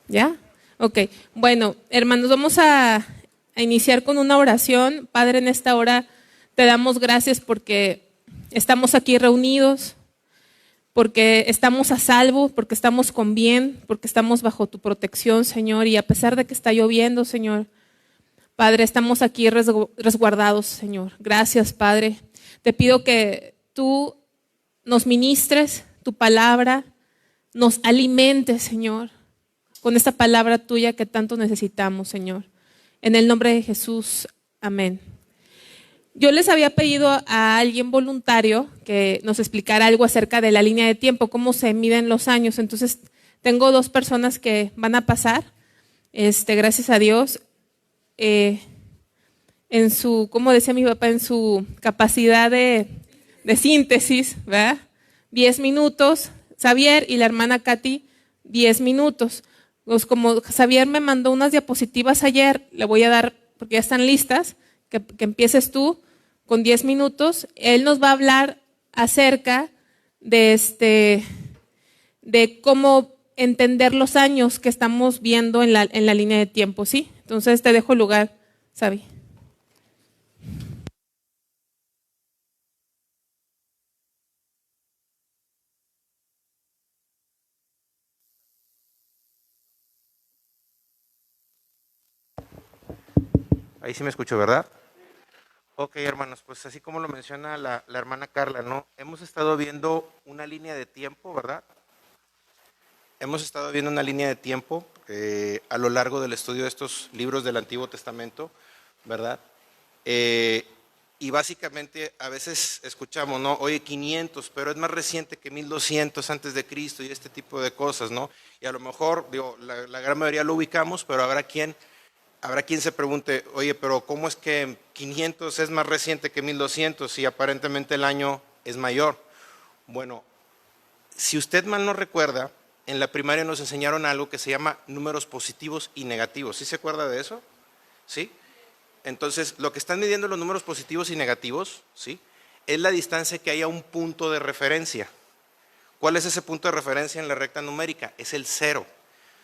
¿Ya? Ok. Bueno, hermanos, vamos a iniciar con una oración. Padre, en esta hora te damos gracias porque estamos aquí reunidos, porque estamos a salvo, porque estamos con bien, porque estamos bajo tu protección, Señor. Y a pesar de que está lloviendo, Señor, Padre, estamos aquí resguardados, Señor. Gracias, Padre. Te pido que tú nos ministres tu palabra, nos alimentes, Señor, con esta palabra tuya que tanto necesitamos, Señor. En el nombre de Jesús, amén. Yo les había pedido a alguien voluntario que nos explicara algo acerca de la línea de tiempo, cómo se miden los años. Entonces, tengo dos personas que van a pasar, gracias a Dios, en su, como decía mi papá, en su capacidad de síntesis, ¿verdad? 10 minutos, Xavier y la hermana Katy, 10 minutos. Pues como Xavier me mandó unas diapositivas ayer, le voy a dar, porque ya están listas, que empieces tú con 10 minutos. Él nos va a hablar acerca de cómo entender los años que estamos viendo en la línea de tiempo, ¿sí? Entonces te dejo el lugar, Xavi. Ahí sí me escucho, ¿verdad? Ok, hermanos, pues así como lo menciona la hermana Carla, ¿no? Hemos estado viendo una línea de tiempo, ¿verdad? Hemos estado viendo una línea de tiempo a lo largo del estudio de estos libros del Antiguo Testamento, ¿verdad? Y básicamente a veces escuchamos, ¿no? Oye, 500, pero es más reciente que 1200 antes de Cristo y este tipo de cosas, ¿no? Y a lo mejor, digo, la gran mayoría lo ubicamos, pero habrá quien se pregunte, oye, pero ¿cómo es que 500 es más reciente que 1200 y aparentemente el año es mayor? Bueno, si usted mal no recuerda, en la primaria nos enseñaron algo que se llama números positivos y negativos. ¿Sí se acuerda de eso? ¿Sí? Entonces, lo que están midiendo los números positivos y negativos, ¿sí?, es la distancia que hay a un punto de referencia. ¿Cuál es ese punto de referencia en la recta numérica? Es el 0.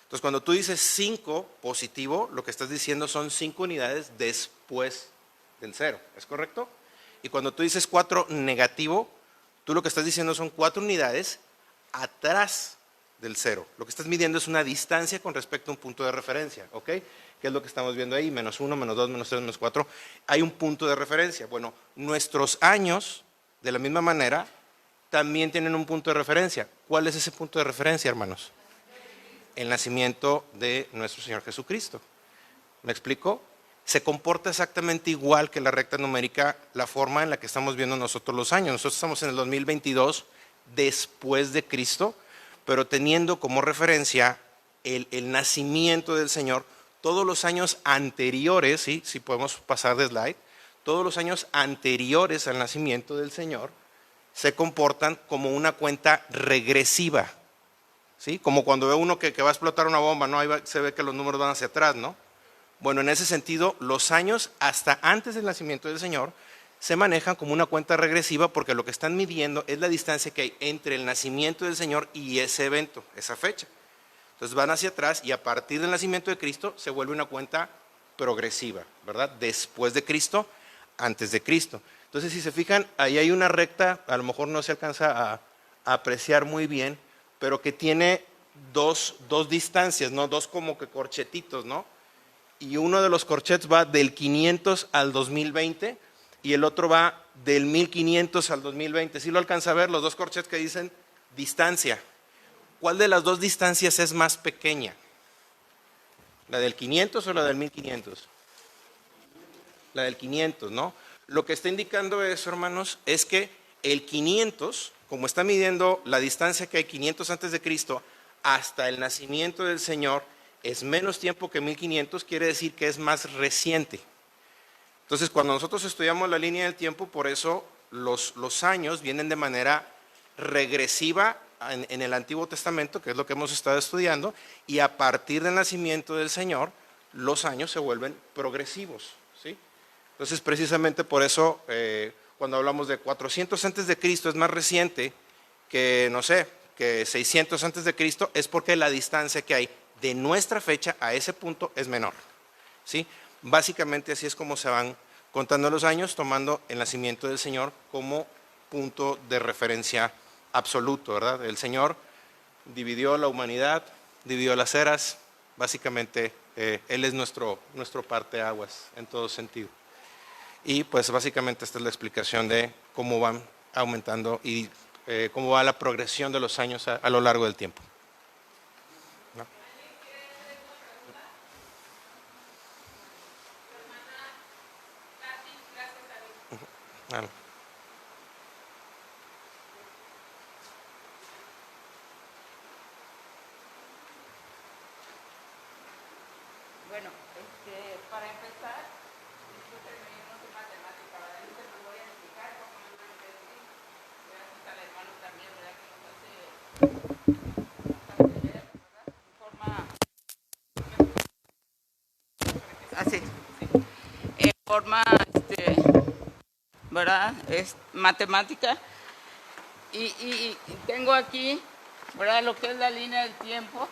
Entonces, cuando tú dices 5 positivo, lo que estás diciendo son 5 unidades después del 0, ¿es correcto? Y cuando tú dices 4 negativo, tú lo que estás diciendo son 4 unidades atrás del 0. Lo que estás midiendo es una distancia con respecto a un punto de referencia, ¿ok? ¿Qué es lo que estamos viendo ahí? Menos 1, menos 2, menos 3, menos 4. Hay un punto de referencia. Bueno, nuestros años, de la misma manera, también tienen un punto de referencia. ¿Cuál es ese punto de referencia, hermanos? El nacimiento de nuestro Señor Jesucristo. ¿Me explico? Se comporta exactamente igual que la recta numérica, la forma en la que estamos viendo nosotros los años. Nosotros estamos en el 2022 después de Cristo, pero teniendo como referencia el nacimiento del Señor. Todos los años anteriores, ¿sí? Si podemos pasar de slide, todos los años anteriores al nacimiento del Señor se comportan como una cuenta regresiva. ¿Sí? Como cuando ve uno que va a explotar una bomba, ¿no? Ahí se ve que los números van hacia atrás, ¿no? Bueno, en ese sentido, los años hasta antes del nacimiento del Señor se manejan como una cuenta regresiva porque lo que están midiendo es la distancia que hay entre el nacimiento del Señor y ese evento, esa fecha. Entonces van hacia atrás y a partir del nacimiento de Cristo se vuelve una cuenta progresiva, ¿verdad? Después de Cristo, antes de Cristo. Entonces, si se fijan, ahí hay una recta, a lo mejor no se alcanza a apreciar muy bien, pero que tiene dos distancias, ¿no? Dos como que corchetitos, ¿no? Y uno de los corchetes va del 500 al 2020 y el otro va del 1500 al 2020. ¿Sí lo alcanza a ver? Los dos corchetes que dicen distancia. ¿Cuál de las dos distancias es más pequeña? ¿La del 500 o la del 1500? La del 500, ¿no? Lo que está indicando eso, hermanos, es que el 500, como está midiendo la distancia que hay 500 antes de Cristo hasta el nacimiento del Señor, es menos tiempo que 1500, quiere decir que es más reciente. Entonces, cuando nosotros estudiamos la línea del tiempo, por eso los años vienen de manera regresiva en el Antiguo Testamento, que es lo que hemos estado estudiando, y a partir del nacimiento del Señor, los años se vuelven progresivos, ¿sí? Entonces, precisamente por eso, cuando hablamos de 400 antes de Cristo es más reciente que, no sé, que 600 antes de Cristo, es porque la distancia que hay de nuestra fecha a ese punto es menor, ¿sí? Básicamente así es como se van contando los años, tomando el nacimiento del Señor como punto de referencia absoluto, ¿verdad? El Señor dividió la humanidad, dividió las eras, básicamente Él es nuestro parteaguas en todo sentido. Y pues básicamente esta es la explicación de cómo van aumentando y cómo va la progresión de los años a lo largo del tiempo. ¿No? Bueno. Bueno, para empezar, discúlpenme, yo no soy matemática, ¿verdad? Yo se lo voy a explicar porque no lo entendí. Gracias al hermano también, ¿verdad? Que nos hace leer, ¿verdad? En forma, así, en forma, ¿verdad? Es matemática. Y tengo aquí, ¿verdad? Lo que es la línea del tiempo.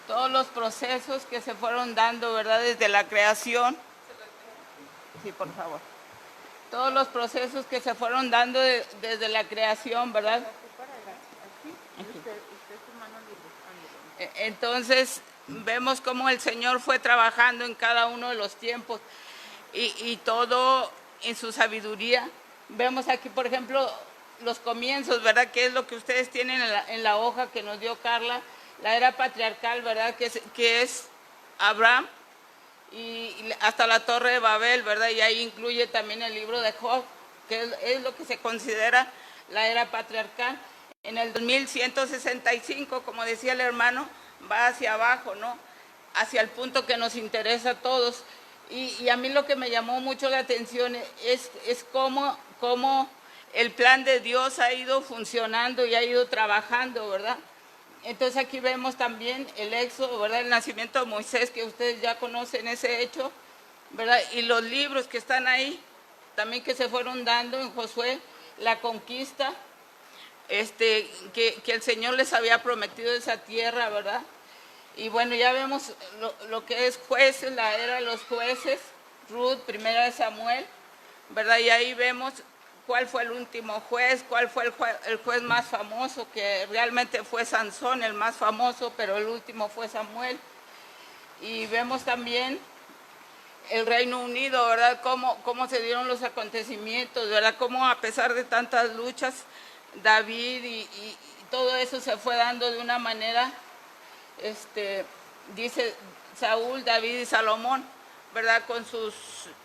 Todos los procesos que se fueron dando, ¿verdad? Desde la creación. Sí, por favor. Todos los procesos que se fueron dando desde la creación, ¿verdad? Entonces, vemos cómo el Señor fue trabajando en cada uno de los tiempos y todo en su sabiduría. Vemos aquí, por ejemplo, los comienzos, ¿verdad? Que es lo que ustedes tienen en la hoja que nos dio Carla. La era patriarcal, ¿verdad? Que es Abraham y hasta la Torre de Babel, ¿verdad? Y ahí incluye también el libro de Job, que es lo que se considera la era patriarcal. En el 2165, como decía el hermano, va hacia abajo, ¿no? Hacia el punto que nos interesa a todos. Y a mí lo que me llamó mucho la atención es cómo el plan de Dios ha ido funcionando y ha ido trabajando, ¿verdad? Entonces aquí vemos también el éxodo, ¿verdad? El nacimiento de Moisés, que ustedes ya conocen ese hecho, ¿verdad? Y los libros que están ahí, también que se fueron dando en Josué, la conquista, que el Señor les había prometido esa tierra, ¿verdad? Y bueno, ya vemos lo que es jueces, la era de los jueces, Ruth, primera de Samuel, ¿verdad? Y ahí vemos cuál fue el último juez, cuál fue el juez más famoso, que realmente fue Sansón el más famoso, pero el último fue Samuel. Y vemos también el Reino Unido, ¿verdad? Cómo se dieron los acontecimientos, ¿verdad? Cómo a pesar de tantas luchas, David y todo eso se fue dando de una manera, dice Saúl, David y Salomón, ¿verdad? Con sus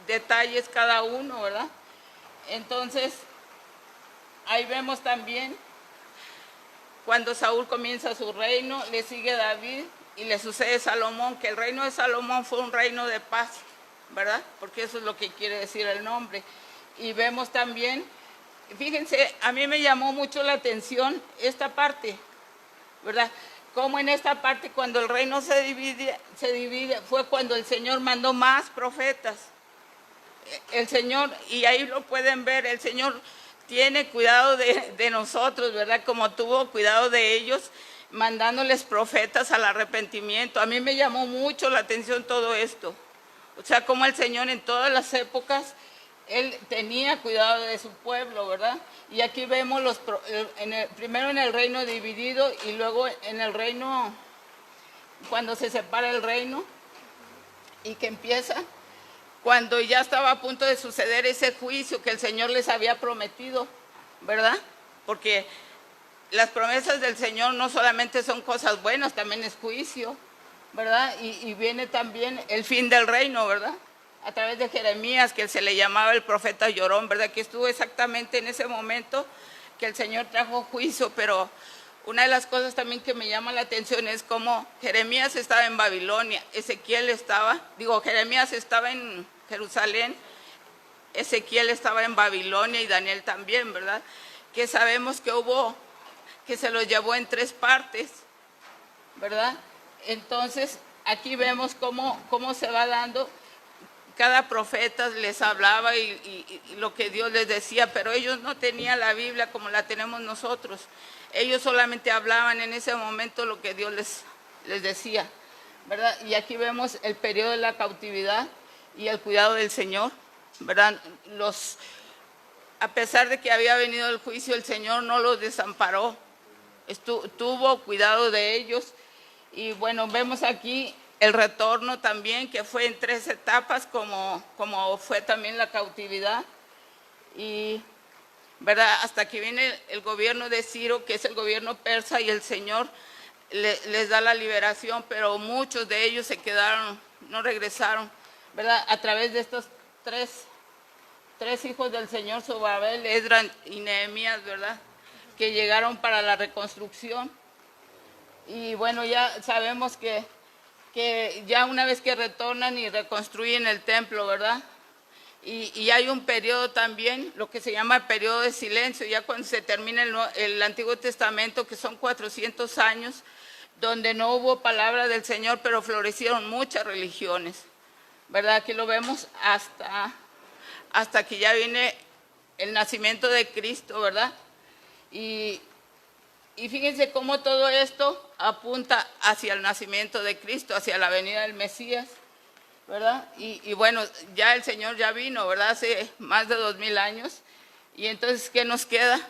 detalles cada uno, ¿verdad? Entonces, ahí vemos también cuando Saúl comienza su reino, le sigue David y le sucede Salomón, que el reino de Salomón fue un reino de paz, ¿verdad? Porque eso es lo que quiere decir el nombre. Y vemos también, fíjense, a mí me llamó mucho la atención esta parte, ¿verdad? Como en esta parte cuando el reino se divide, fue cuando el Señor mandó más profetas. El Señor, y ahí lo pueden ver, el Señor tiene cuidado de nosotros, ¿verdad? Como tuvo cuidado de ellos, mandándoles profetas al arrepentimiento. A mí me llamó mucho la atención todo esto. O sea, como el Señor en todas las épocas, Él tenía cuidado de su pueblo, ¿verdad? Y aquí vemos primero en el reino dividido y luego en el reino, cuando se separa el reino y que empieza, cuando ya estaba a punto de suceder ese juicio que el Señor les había prometido, ¿verdad? Porque las promesas del Señor no solamente son cosas buenas, también es juicio, ¿verdad? Y viene también el fin del reino, ¿verdad? A través de Jeremías, que se le llamaba el profeta llorón, ¿verdad? Que estuvo exactamente en ese momento que el Señor trajo juicio, pero una de las cosas también que me llama la atención es cómo Jeremías estaba en Babilonia, Jeremías estaba en Jerusalén, Ezequiel estaba en Babilonia y Daniel también, ¿verdad? Que sabemos que se los llevó en 3 partes, ¿verdad? Entonces, aquí vemos cómo se va dando. Cada profeta les hablaba y lo que Dios les decía, pero ellos no tenían la Biblia como la tenemos nosotros. Ellos solamente hablaban en ese momento lo que Dios les decía, ¿verdad? Y aquí vemos el periodo de la cautividad y el cuidado del Señor, ¿verdad? A pesar de que había venido el juicio, el Señor no los desamparó, tuvo cuidado de ellos. Y bueno, vemos aquí el retorno también, que fue en 3 etapas, como fue también la cautividad. Y, ¿verdad? Hasta que viene el gobierno de Ciro, que es el gobierno persa, y el Señor les da la liberación, pero muchos de ellos se quedaron, no regresaron, ¿verdad? A través de estos tres hijos del Señor, Zorobabel, Esdras y Nehemías, ¿verdad? Que llegaron para la reconstrucción. Y bueno, ya sabemos que ya una vez que retornan y reconstruyen el templo, ¿verdad? Y hay un periodo también, lo que se llama el periodo de silencio, ya cuando se termina el Antiguo Testamento, que son 400 años, donde no hubo palabra del Señor, pero florecieron muchas religiones, ¿verdad? Aquí lo vemos hasta que ya viene el nacimiento de Cristo, ¿verdad? Y fíjense cómo todo esto apunta hacia el nacimiento de Cristo, hacia la venida del Mesías, ¿verdad? Y bueno, ya el Señor ya vino, ¿verdad? Hace más de 2000 años. Y entonces, ¿qué nos queda?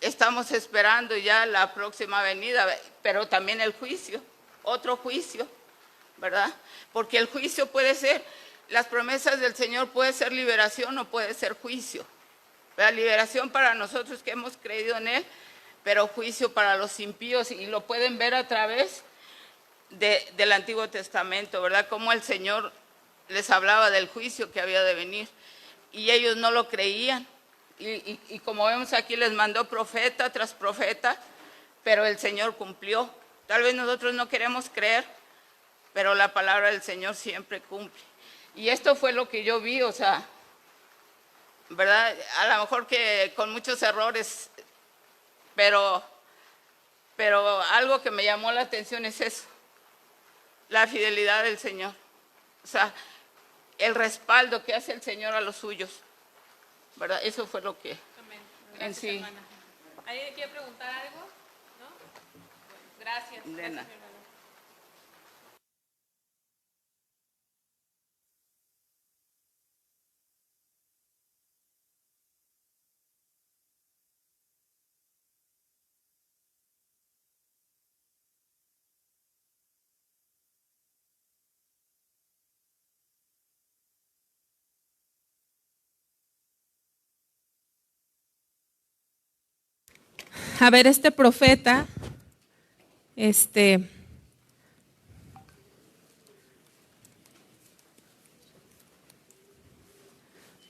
Estamos esperando ya la próxima venida, pero también el juicio, otro juicio, ¿verdad? Porque el juicio puede ser, las promesas del Señor puede ser liberación o puede ser juicio. La liberación para nosotros que hemos creído en Él, pero juicio para los impíos, y lo pueden ver a través del Antiguo Testamento, ¿verdad? Cómo el Señor les hablaba del juicio que había de venir, y ellos no lo creían, y como vemos aquí, les mandó profeta tras profeta, pero el Señor cumplió. Tal vez nosotros no queremos creer, pero la palabra del Señor siempre cumple. Y esto fue lo que yo vi, o sea, ¿verdad? A lo mejor que con muchos errores, pero algo que me llamó la atención es eso, la fidelidad del Señor. O sea, el respaldo que hace el Señor a los suyos, ¿verdad? Eso fue lo que en sí. Hermana. ¿Alguien quiere preguntar algo? ¿No? Gracias. De nada. A ver, este profeta,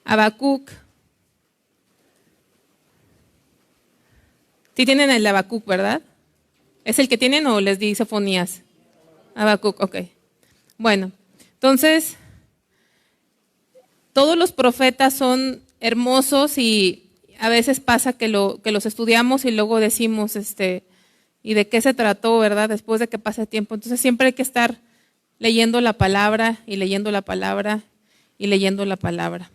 Habacuc. Sí tienen el Habacuc, ¿verdad? ¿Es el que tienen o les di Sofonías? Habacuc, ok. Bueno, entonces, todos los profetas son hermosos y a veces pasa que los estudiamos y luego decimos, ¿y de qué se trató, verdad? Después de que pase tiempo. Entonces siempre hay que estar leyendo la palabra y leyendo la palabra y leyendo la palabra.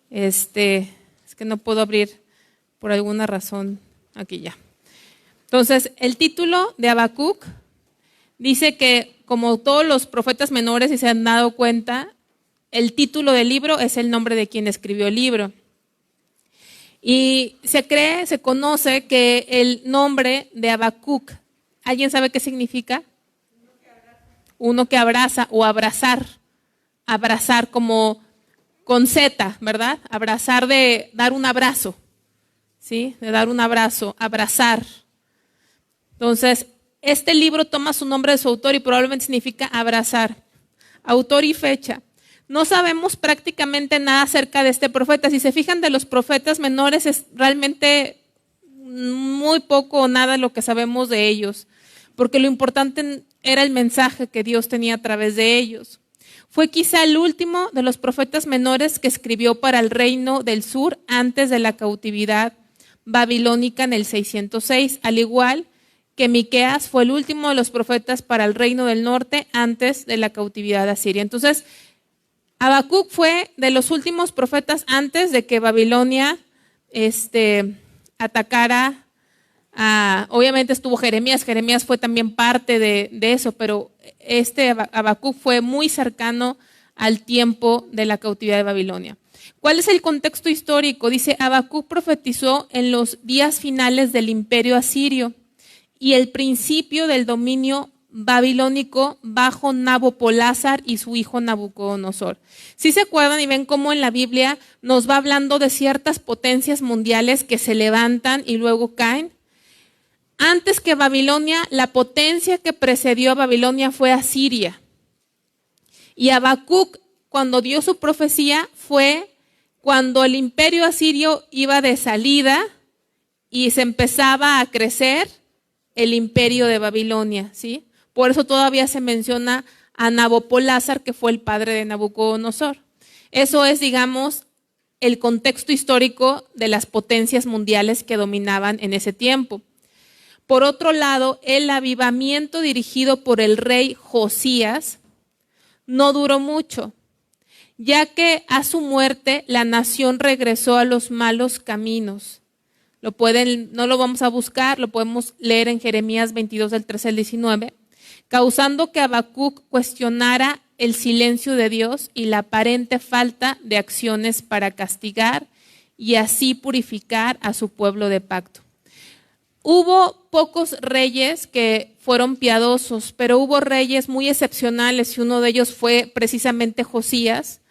Es que no puedo abrir por alguna razón aquí ya. Entonces, el título de Habacuc dice que, como todos los profetas menores, si se han dado cuenta, el título del libro es el nombre de quien escribió el libro. Y se conoce que el nombre de Habacuc, ¿alguien sabe qué significa? Uno que abraza o abrazar. Abrazar como con Z, ¿verdad? Abrazar de dar un abrazo, ¿sí? De dar un abrazo, abrazar. Entonces, este libro toma su nombre de su autor y probablemente significa abrazar. Autor y fecha. No sabemos prácticamente nada acerca de este profeta. Si se fijan, de los profetas menores es realmente muy poco o nada lo que sabemos de ellos, porque lo importante era el mensaje que Dios tenía a través de ellos. Fue quizá el último de los profetas menores que escribió para el reino del sur antes de la cautividad babilónica en el 606, al igual que Miqueas fue el último de los profetas para el reino del norte antes de la cautividad asiria. Entonces, Habacuc fue de los últimos profetas antes de que Babilonia atacara. Obviamente estuvo Jeremías fue también parte de eso, pero Habacuc fue muy cercano al tiempo de la cautividad de Babilonia. ¿Cuál es el contexto histórico? Dice, Habacuc profetizó en los días finales del imperio asirio y el principio del dominio babilónico bajo Nabopolázar y su hijo Nabucodonosor. ¿Sí se acuerdan y ven cómo en la Biblia nos va hablando de ciertas potencias mundiales que se levantan y luego caen? Antes que Babilonia, la potencia que precedió a Babilonia fue Asiria. Y Habacuc, cuando dio su profecía, fue cuando el imperio asirio iba de salida y se empezaba a crecer el imperio de Babilonia, ¿sí? Por eso todavía se menciona a Nabopolázar, que fue el padre de Nabucodonosor. Eso es, digamos, el contexto histórico de las potencias mundiales que dominaban en ese tiempo. Por otro lado, el avivamiento dirigido por el rey Josías no duró mucho, ya que a su muerte la nación regresó a los malos caminos. No lo vamos a buscar, lo podemos leer en Jeremías 22, del 13 al 19, causando que Habacuc cuestionara el silencio de Dios y la aparente falta de acciones para castigar y así purificar a su pueblo de pacto. Hubo pocos reyes que fueron piadosos, pero hubo reyes muy excepcionales y uno de ellos fue precisamente Josías,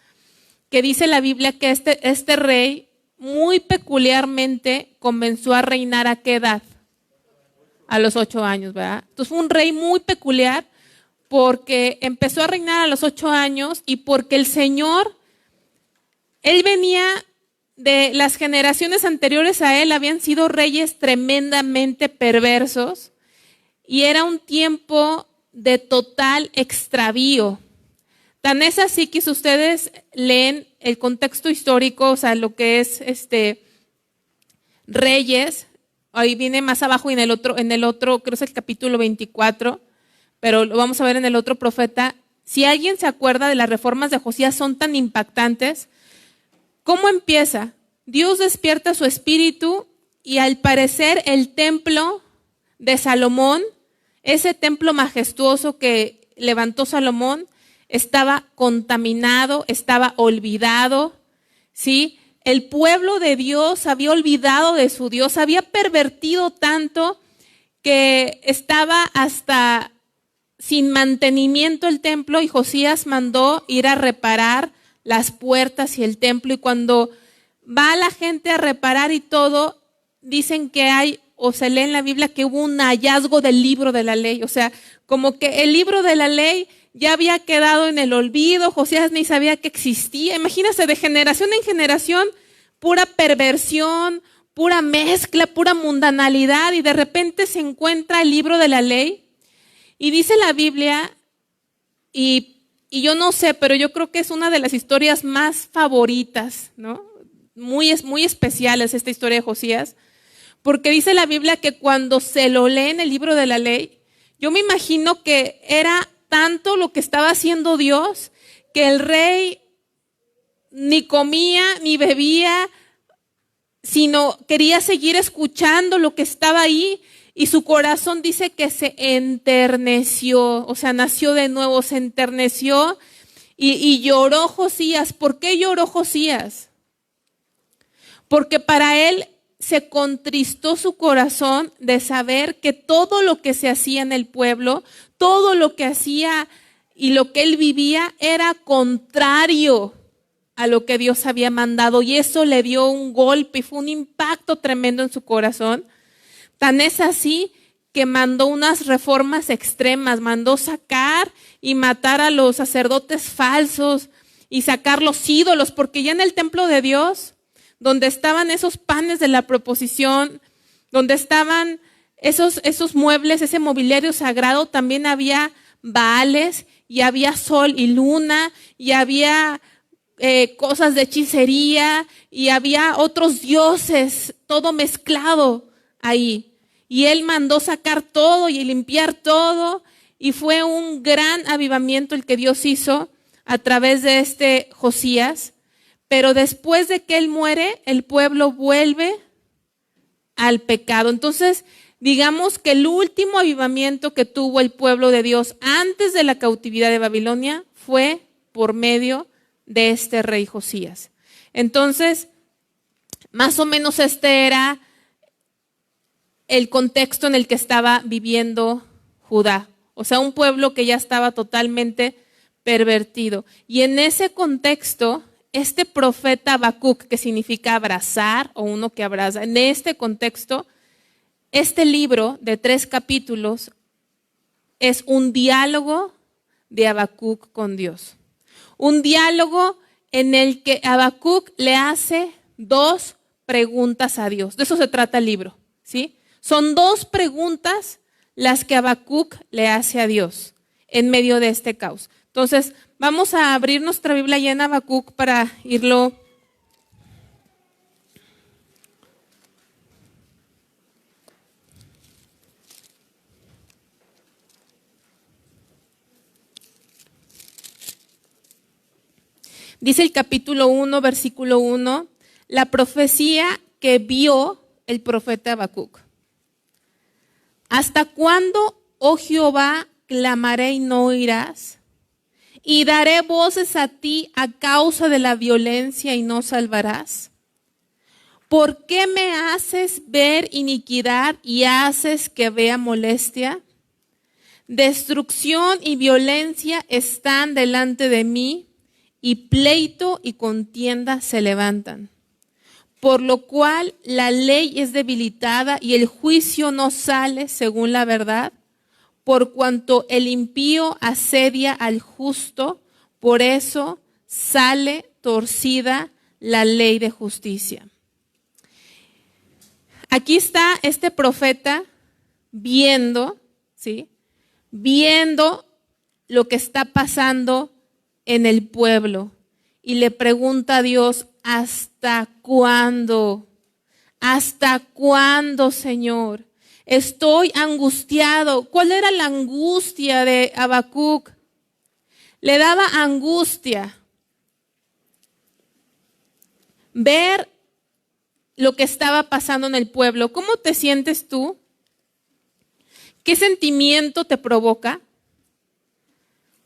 que dice la Biblia que este rey muy peculiarmente comenzó a reinar ¿a qué edad? A los 8 años, ¿verdad? Entonces fue un rey muy peculiar porque empezó a reinar a los 8 años y porque el Señor, él venía de las generaciones anteriores a él, habían sido reyes tremendamente perversos y era un tiempo de total extravío. Tan es así que si ustedes leen el contexto histórico, o sea, lo que es Reyes, ahí viene más abajo y en el otro, creo que es el capítulo 24, pero lo vamos a ver en el otro profeta. Si alguien se acuerda de las reformas de Josías, son tan impactantes. ¿Cómo empieza? Dios despierta su espíritu y al parecer el templo de Salomón, ese templo majestuoso que levantó Salomón, estaba contaminado, estaba olvidado, ¿sí? El pueblo de Dios había olvidado de su Dios, había pervertido tanto que estaba hasta sin mantenimiento el templo y Josías mandó ir a reparar las puertas y el templo y cuando va la gente a reparar y todo, dicen que hay, o se lee en la Biblia que hubo un hallazgo del libro de la ley, o sea, como que el libro de la ley ya había quedado en el olvido, Josías ni sabía que existía. Imagínense, de generación en generación, pura perversión, pura mezcla, pura mundanalidad, y de repente se encuentra el libro de la ley. Y dice la Biblia, y yo no sé, pero yo creo que es una de las historias más favoritas, ¿no? Muy especiales esta historia de Josías, porque dice la Biblia que cuando se lo lee en el libro de la ley, yo me imagino que era tanto lo que estaba haciendo Dios que el rey ni comía ni bebía, sino quería seguir escuchando lo que estaba ahí y su corazón dice que se enterneció, o sea, nació de nuevo, se enterneció y lloró Josías. ¿Por qué lloró Josías? Porque para él se contristó su corazón de saber que todo lo que se hacía en el pueblo, todo lo que hacía y lo que él vivía era contrario a lo que Dios había mandado y eso le dio un golpe y fue un impacto tremendo en su corazón. Tan es así que mandó unas reformas extremas, mandó sacar y matar a los sacerdotes falsos y sacar los ídolos, porque ya en el templo de Dios, donde estaban esos panes de la proposición, donde estaban esos muebles, ese mobiliario sagrado, también había baales y había sol y luna y había cosas de hechicería y había otros dioses, todo mezclado ahí. Y él mandó sacar todo y limpiar todo y fue un gran avivamiento el que Dios hizo a través de este Josías. Pero después de que él muere, el pueblo vuelve al pecado. Entonces, Digamos que el último avivamiento que tuvo el pueblo de Dios antes de la cautividad de Babilonia fue por medio de este rey Josías. Entonces, más o menos este era el contexto en el que estaba viviendo Judá. O sea, un pueblo que ya estaba totalmente pervertido. Y en ese contexto, este profeta Habacuc, que significa abrazar o uno que abraza, en este contexto, este libro de 3 capítulos es un diálogo de Habacuc con Dios. Un diálogo en el que Habacuc le hace 2 preguntas a Dios. De eso se trata el libro, ¿sí? Son 2 preguntas las que Habacuc le hace a Dios en medio de este caos. Entonces, vamos a abrir nuestra Biblia ya en Habacuc para irlo. Dice el capítulo 1, versículo 1, la profecía que vio el profeta Habacuc. ¿Hasta cuándo, oh Jehová, clamaré y no oirás? Y daré voces a ti a causa de la violencia y no salvarás. ¿Por qué me haces ver iniquidad y haces que vea molestia? Destrucción y violencia están delante de mí, y pleito y contienda se levantan. Por lo cual la ley es debilitada y el juicio no sale según la verdad. Por cuanto el impío asedia al justo, por eso sale torcida la ley de justicia. Aquí está este profeta viendo, ¿sí? Viendo lo que está pasando en el pueblo y le pregunta a Dios, ¿hasta cuándo? ¿Hasta cuándo, Señor? Estoy angustiado. ¿Cuál era la angustia de Habacuc? Le daba angustia ver lo que estaba pasando en el pueblo. ¿Cómo te sientes tú? ¿Qué sentimiento te provoca?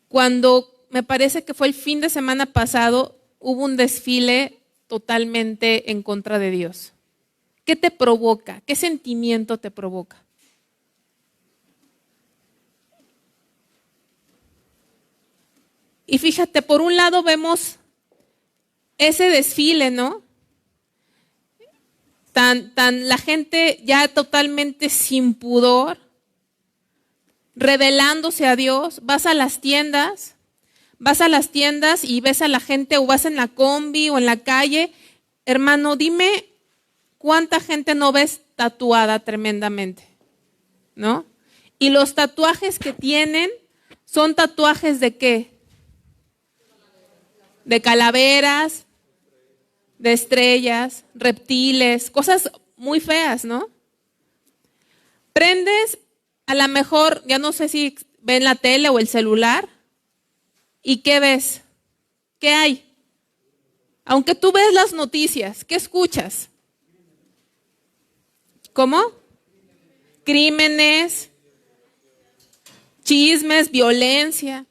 Cuando me parece que fue el fin de semana pasado, hubo un desfile totalmente en contra de Dios. ¿Qué te provoca? ¿Qué sentimiento te provoca? Y fíjate, por un lado vemos ese desfile, ¿no? La gente ya totalmente sin pudor, rebelándose a Dios. Vas a las tiendas y ves a la gente, o vas en la combi o en la calle. Hermano, dime cuánta gente no ves tatuada tremendamente, ¿no? Y los tatuajes que tienen son tatuajes ¿de qué? De calaveras, de estrellas, reptiles, cosas muy feas, ¿no? Prendes, a lo mejor, ya no sé si ven la tele o el celular, ¿y qué ves? ¿Qué hay? Aunque tú ves las noticias, ¿qué escuchas? ¿Cómo? Crímenes, chismes, violencia,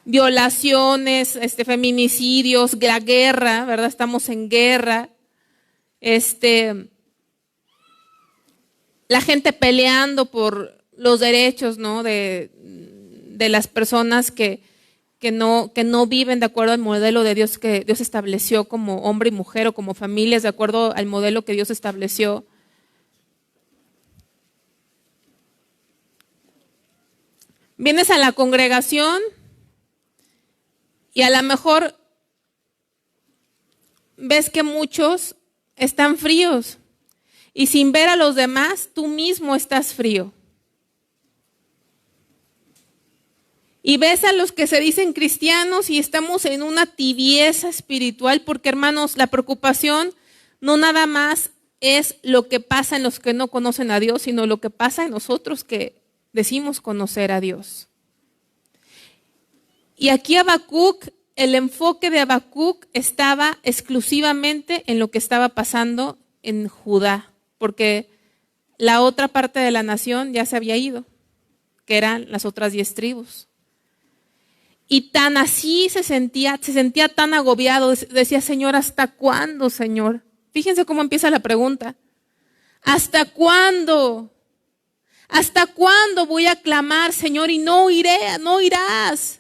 violaciones, feminicidios, la guerra, ¿verdad? Estamos en guerra. La gente peleando por los derechos, ¿no? de las personas que no viven de acuerdo al modelo de Dios que Dios estableció como hombre y mujer, o como familias de acuerdo al modelo que Dios estableció. Vienes a la congregación y a lo mejor ves que muchos están fríos y sin ver a los demás, tú mismo estás frío. Y ves a los que se dicen cristianos y estamos en una tibieza espiritual, porque hermanos, la preocupación no nada más es lo que pasa en los que no conocen a Dios, sino lo que pasa en nosotros que decimos conocer a Dios. Y aquí Habacuc, el enfoque de Habacuc estaba exclusivamente en lo que estaba pasando en Judá, porque la otra parte de la nación ya se había ido, que eran las otras 10 tribus. Y tan así se sentía tan agobiado, decía, Señor, ¿hasta cuándo, Señor? Fíjense cómo empieza la pregunta. ¿Hasta cuándo? ¿Hasta cuándo voy a clamar, Señor, y no irás?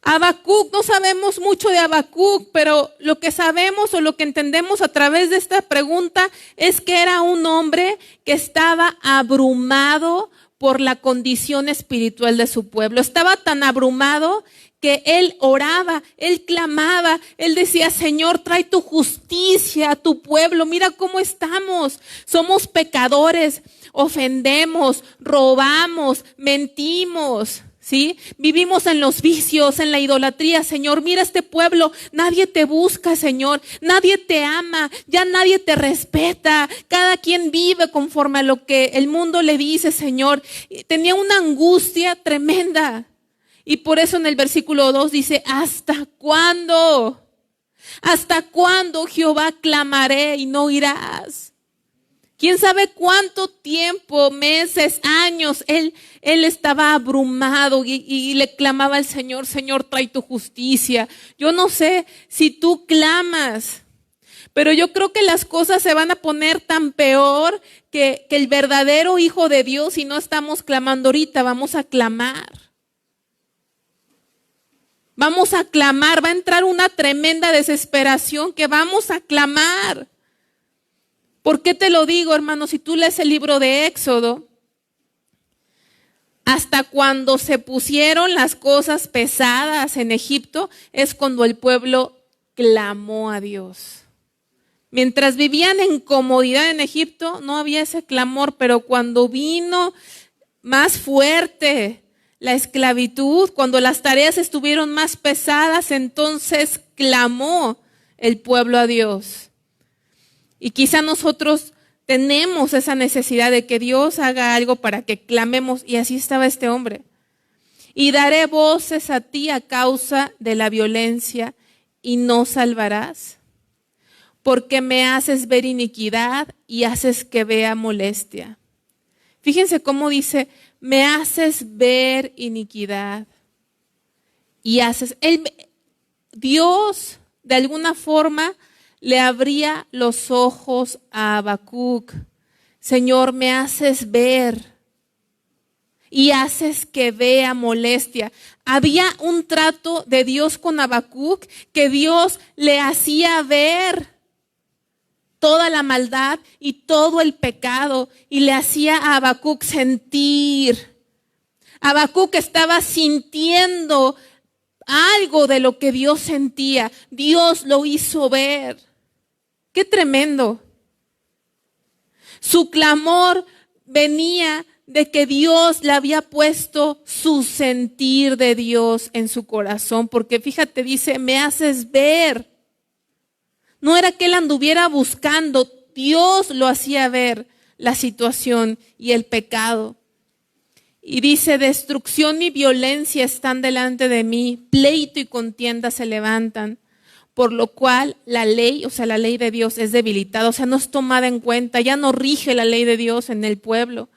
Habacuc, no sabemos mucho de Habacuc, pero lo que sabemos o lo que entendemos a través de esta pregunta es que era un hombre que estaba abrumado por la condición espiritual de su pueblo. Estaba tan abrumado que él oraba, él clamaba, él decía, Señor, trae tu justicia a tu pueblo. Mira cómo estamos, somos pecadores, ofendemos, robamos, mentimos, ¿sí? Vivimos en los vicios, en la idolatría. Señor, mira este pueblo, nadie te busca, Señor, nadie te ama, ya nadie te respeta, cada quien vive conforme a lo que el mundo le dice, Señor. Tenía una angustia tremenda y por eso en el versículo 2 dice, ¿hasta cuándo? ¿Hasta cuándo, Jehová, clamaré y no irás? ¿Quién sabe cuánto tiempo, meses, años, él estaba abrumado y le clamaba al Señor, Señor, trae tu justicia? Yo no sé si tú clamas, pero yo creo que las cosas se van a poner tan peor que el verdadero Hijo de Dios, si no estamos clamando ahorita, vamos a clamar. Vamos a clamar, va a entrar una tremenda desesperación que vamos a clamar. ¿Por qué te lo digo, hermano? Si tú lees el libro de Éxodo, hasta cuando se pusieron las cosas pesadas en Egipto, es cuando el pueblo clamó a Dios. Mientras vivían en comodidad en Egipto, no había ese clamor, pero cuando vino más fuerte la esclavitud, cuando las tareas estuvieron más pesadas, entonces clamó el pueblo a Dios. Y quizá nosotros tenemos esa necesidad de que Dios haga algo para que clamemos, y así estaba este hombre. Y daré voces a ti a causa de la violencia y no salvarás, porque me haces ver iniquidad y haces que vea molestia. Fíjense cómo dice, me haces ver iniquidad y haces. Dios de alguna forma le abría los ojos a Habacuc. Señor, me haces ver y haces que vea molestia. Había un trato de Dios con Habacuc que Dios le hacía ver toda la maldad y todo el pecado y le hacía a Habacuc sentir. Habacuc estaba sintiendo algo de lo que Dios sentía. Dios lo hizo ver. ¡Qué tremendo! Su clamor venía de que Dios le había puesto su sentir de Dios en su corazón, porque fíjate, dice, me haces ver. No era que él anduviera buscando, Dios lo hacía ver la situación y el pecado. Y dice, destrucción y violencia están delante de mí, pleito y contienda se levantan. Por lo cual la ley, o sea, la ley de Dios es debilitada, o sea, no es tomada en cuenta, ya no rige la ley de Dios en el pueblo.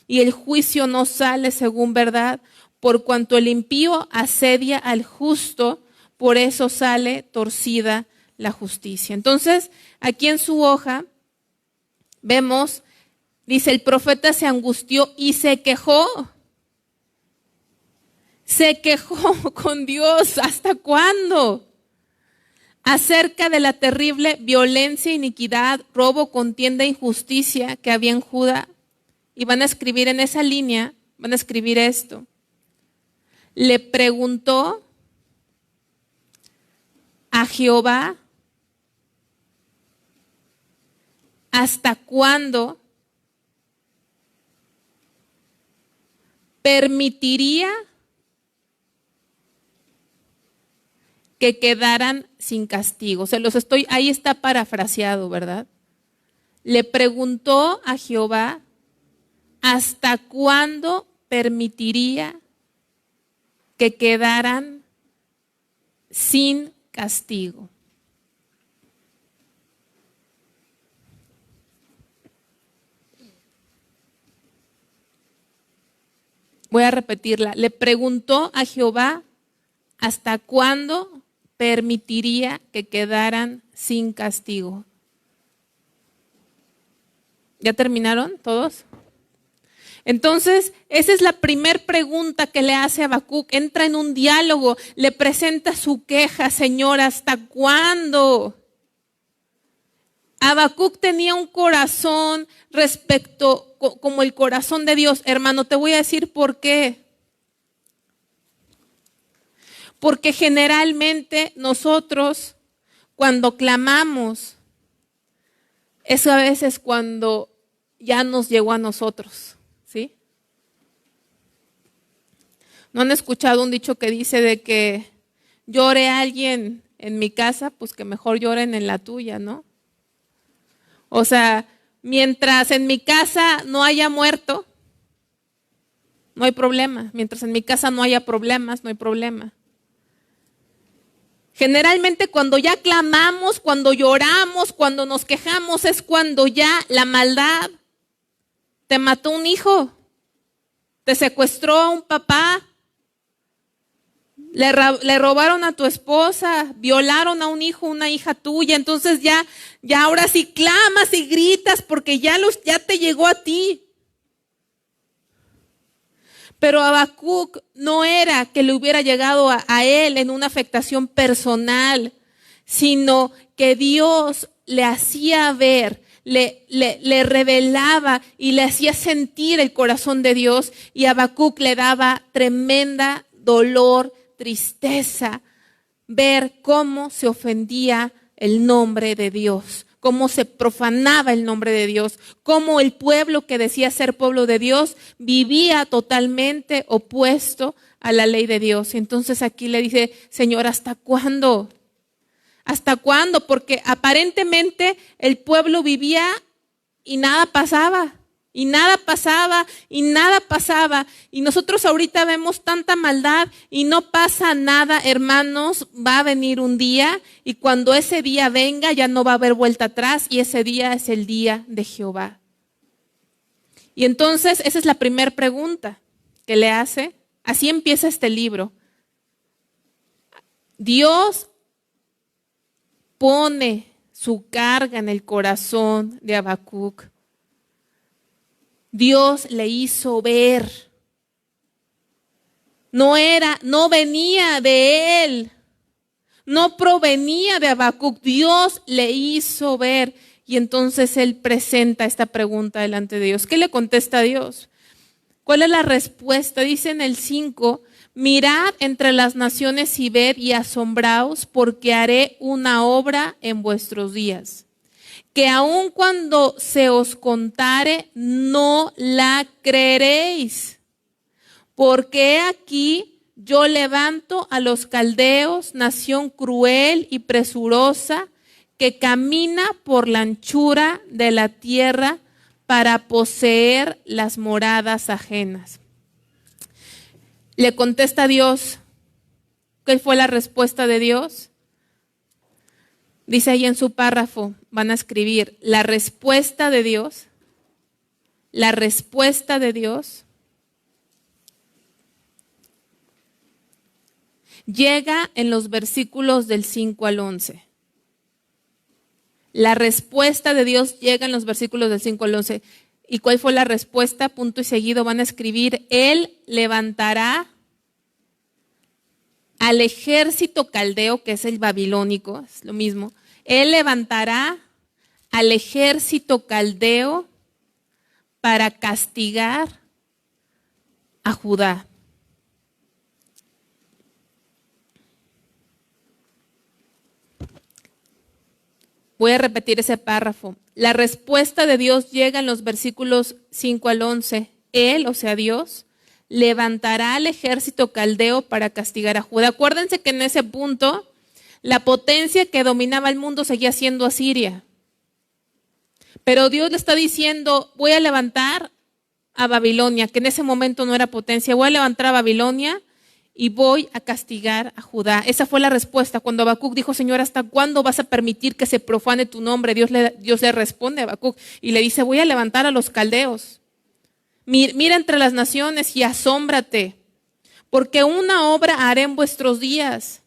Y el juicio no sale según verdad, por cuanto el impío asedia al justo, por eso sale torcida la justicia. Entonces, aquí en su hoja vemos, dice, el profeta se angustió y se quejó. Se quejó con Dios. ¿Hasta cuándo? Acerca de la terrible violencia, iniquidad, robo, contienda, injusticia que había en Judá. Y van a escribir en esa línea, van a escribir esto. Le preguntó a Jehová, ¿hasta cuándo permitiría que quedaran sin castigo? Ahí está parafraseado, ¿verdad? Le preguntó a Jehová, ¿hasta cuándo permitiría que quedaran sin castigo? Voy a repetirla. Le preguntó a Jehová hasta cuándo permitiría que quedaran sin castigo. ¿Ya terminaron todos? Entonces, esa es la primer pregunta que le hace a Habacuc. Entra en un diálogo, le presenta su queja. Señor, ¿hasta cuándo? Habacuc tenía un corazón como el corazón de Dios. Hermano, te voy a decir por qué. Porque generalmente nosotros, cuando clamamos, eso a veces cuando ya nos llegó a nosotros, ¿sí? ¿No han escuchado un dicho que dice de que llore alguien en mi casa? Pues que mejor lloren en la tuya, ¿no? O sea, mientras en mi casa no haya muerto, no hay problema. Mientras en mi casa no haya problemas, no hay problema. Generalmente cuando ya clamamos, cuando lloramos, cuando nos quejamos, es cuando ya la maldad te mató un hijo, te secuestró a un papá, le robaron a tu esposa, violaron a un hijo, una hija tuya. Entonces ya ahora sí clamas y gritas porque ya te llegó a ti. Pero Habacuc no era que le hubiera llegado a él en una afectación personal, sino que Dios le hacía ver, le revelaba y le hacía sentir el corazón de Dios, y Habacuc le daba tremenda dolor, tristeza, ver cómo se ofendía el nombre de Dios, cómo se profanaba el nombre de Dios, cómo el pueblo que decía ser pueblo de Dios vivía totalmente opuesto a la ley de Dios. Y entonces aquí le dice, Señor, ¿hasta cuándo? ¿Hasta cuándo? Porque aparentemente el pueblo vivía y nada pasaba. Y nada pasaba, y nada pasaba. Y nosotros ahorita vemos tanta maldad y no pasa nada, hermanos. Va a venir un día, y cuando ese día venga ya no va a haber vuelta atrás, y ese día es el día de Jehová. Y entonces esa es la primera pregunta que le hace. Así empieza este libro. Dios pone su carga en el corazón de Habacuc. Dios le hizo ver. No venía de él, no provenía de Habacuc. Dios le hizo ver. Y entonces él presenta esta pregunta delante de Dios. ¿Qué le contesta a Dios? ¿Cuál es la respuesta? Dice en el 5, mirad entre las naciones y ved y asombraos, porque haré una obra en vuestros días, que aun cuando se os contare, no la creeréis. Porque he aquí, yo levanto a los caldeos, nación cruel y presurosa, que camina por la anchura de la tierra para poseer las moradas ajenas. Le contesta Dios. ¿Qué fue la respuesta de Dios? Dice ahí en su párrafo, van a escribir, la respuesta de Dios llega en los versículos del 5 al 11. La respuesta de Dios llega en los versículos del 5 al 11. ¿Y cuál fue la respuesta? Punto y seguido van a escribir, Él levantará al ejército caldeo, que es el babilónico, es lo mismo. Él levantará al ejército caldeo para castigar a Judá. Voy a repetir ese párrafo. La respuesta de Dios llega en los versículos 5 al 11. Él, o sea Dios, levantará al ejército caldeo para castigar a Judá. Acuérdense que en ese punto la potencia que dominaba el mundo seguía siendo Asiria. Pero Dios le está diciendo, voy a levantar a Babilonia, que en ese momento no era potencia. Voy a levantar a Babilonia y voy a castigar a Judá. Esa fue la respuesta. Cuando Habacuc dijo, Señor, ¿hasta cuándo vas a permitir que se profane tu nombre? Dios le responde a Habacuc y le dice, voy a levantar a los caldeos. Mira entre las naciones y asómbrate, porque una obra haré en vuestros días.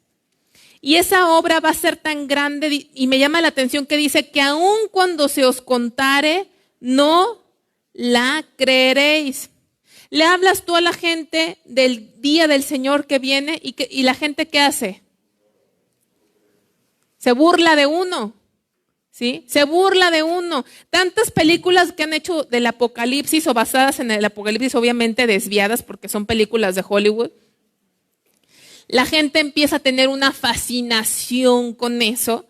Y esa obra va a ser tan grande, y me llama la atención que dice que aun cuando se os contare, no la creeréis. Le hablas tú a la gente del día del Señor que viene y la gente ¿qué hace? Se burla de uno, ¿sí? Se burla de uno. Tantas películas que han hecho del Apocalipsis o basadas en el Apocalipsis, obviamente desviadas porque son películas de Hollywood. La gente empieza a tener una fascinación con eso,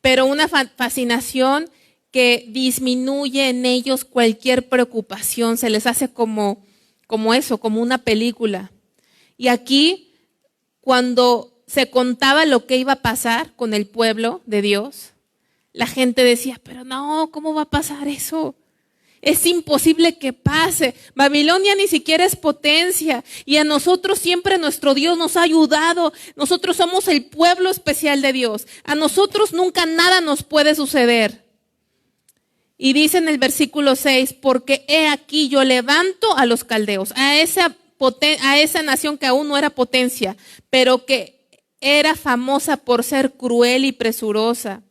pero una fascinación que disminuye en ellos cualquier preocupación, se les hace como eso, como una película. Y aquí, cuando se contaba lo que iba a pasar con el pueblo de Dios, la gente decía, pero no, ¿cómo va a pasar eso? Es imposible que pase. Babilonia ni siquiera es potencia y a nosotros siempre nuestro Dios nos ha ayudado. Nosotros somos el pueblo especial de Dios. A nosotros nunca nada nos puede suceder. Y dice en el versículo 6, porque he aquí yo levanto a los caldeos, a esa nación que aún no era potencia, pero que era famosa por ser cruel y presurosa,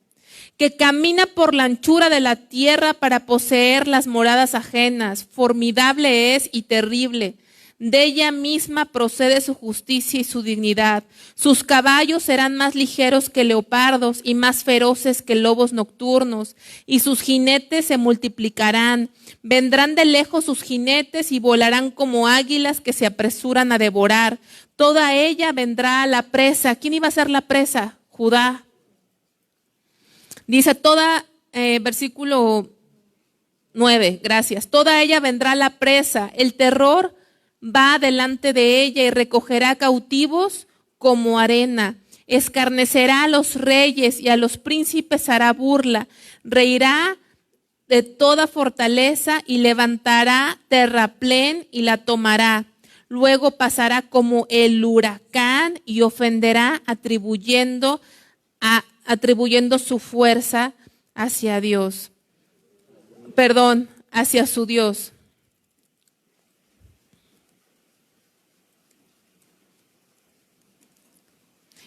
que camina por la anchura de la tierra para poseer las moradas ajenas. Formidable es y terrible. De ella misma procede su justicia y su dignidad. Sus caballos serán más ligeros que leopardos y más feroces que lobos nocturnos, y sus jinetes se multiplicarán. Vendrán de lejos sus jinetes y volarán como águilas que se apresuran a devorar. Toda ella vendrá a la presa. ¿Quién iba a ser la presa? Judá. Dice versículo 9, gracias. Toda ella vendrá a la presa. El terror va delante de ella y recogerá cautivos como arena. Escarnecerá a los reyes y a los príncipes hará burla. Reirá de toda fortaleza y levantará terraplén y la tomará. Luego pasará como el huracán y ofenderá atribuyendo su fuerza hacia Dios. Hacia su Dios.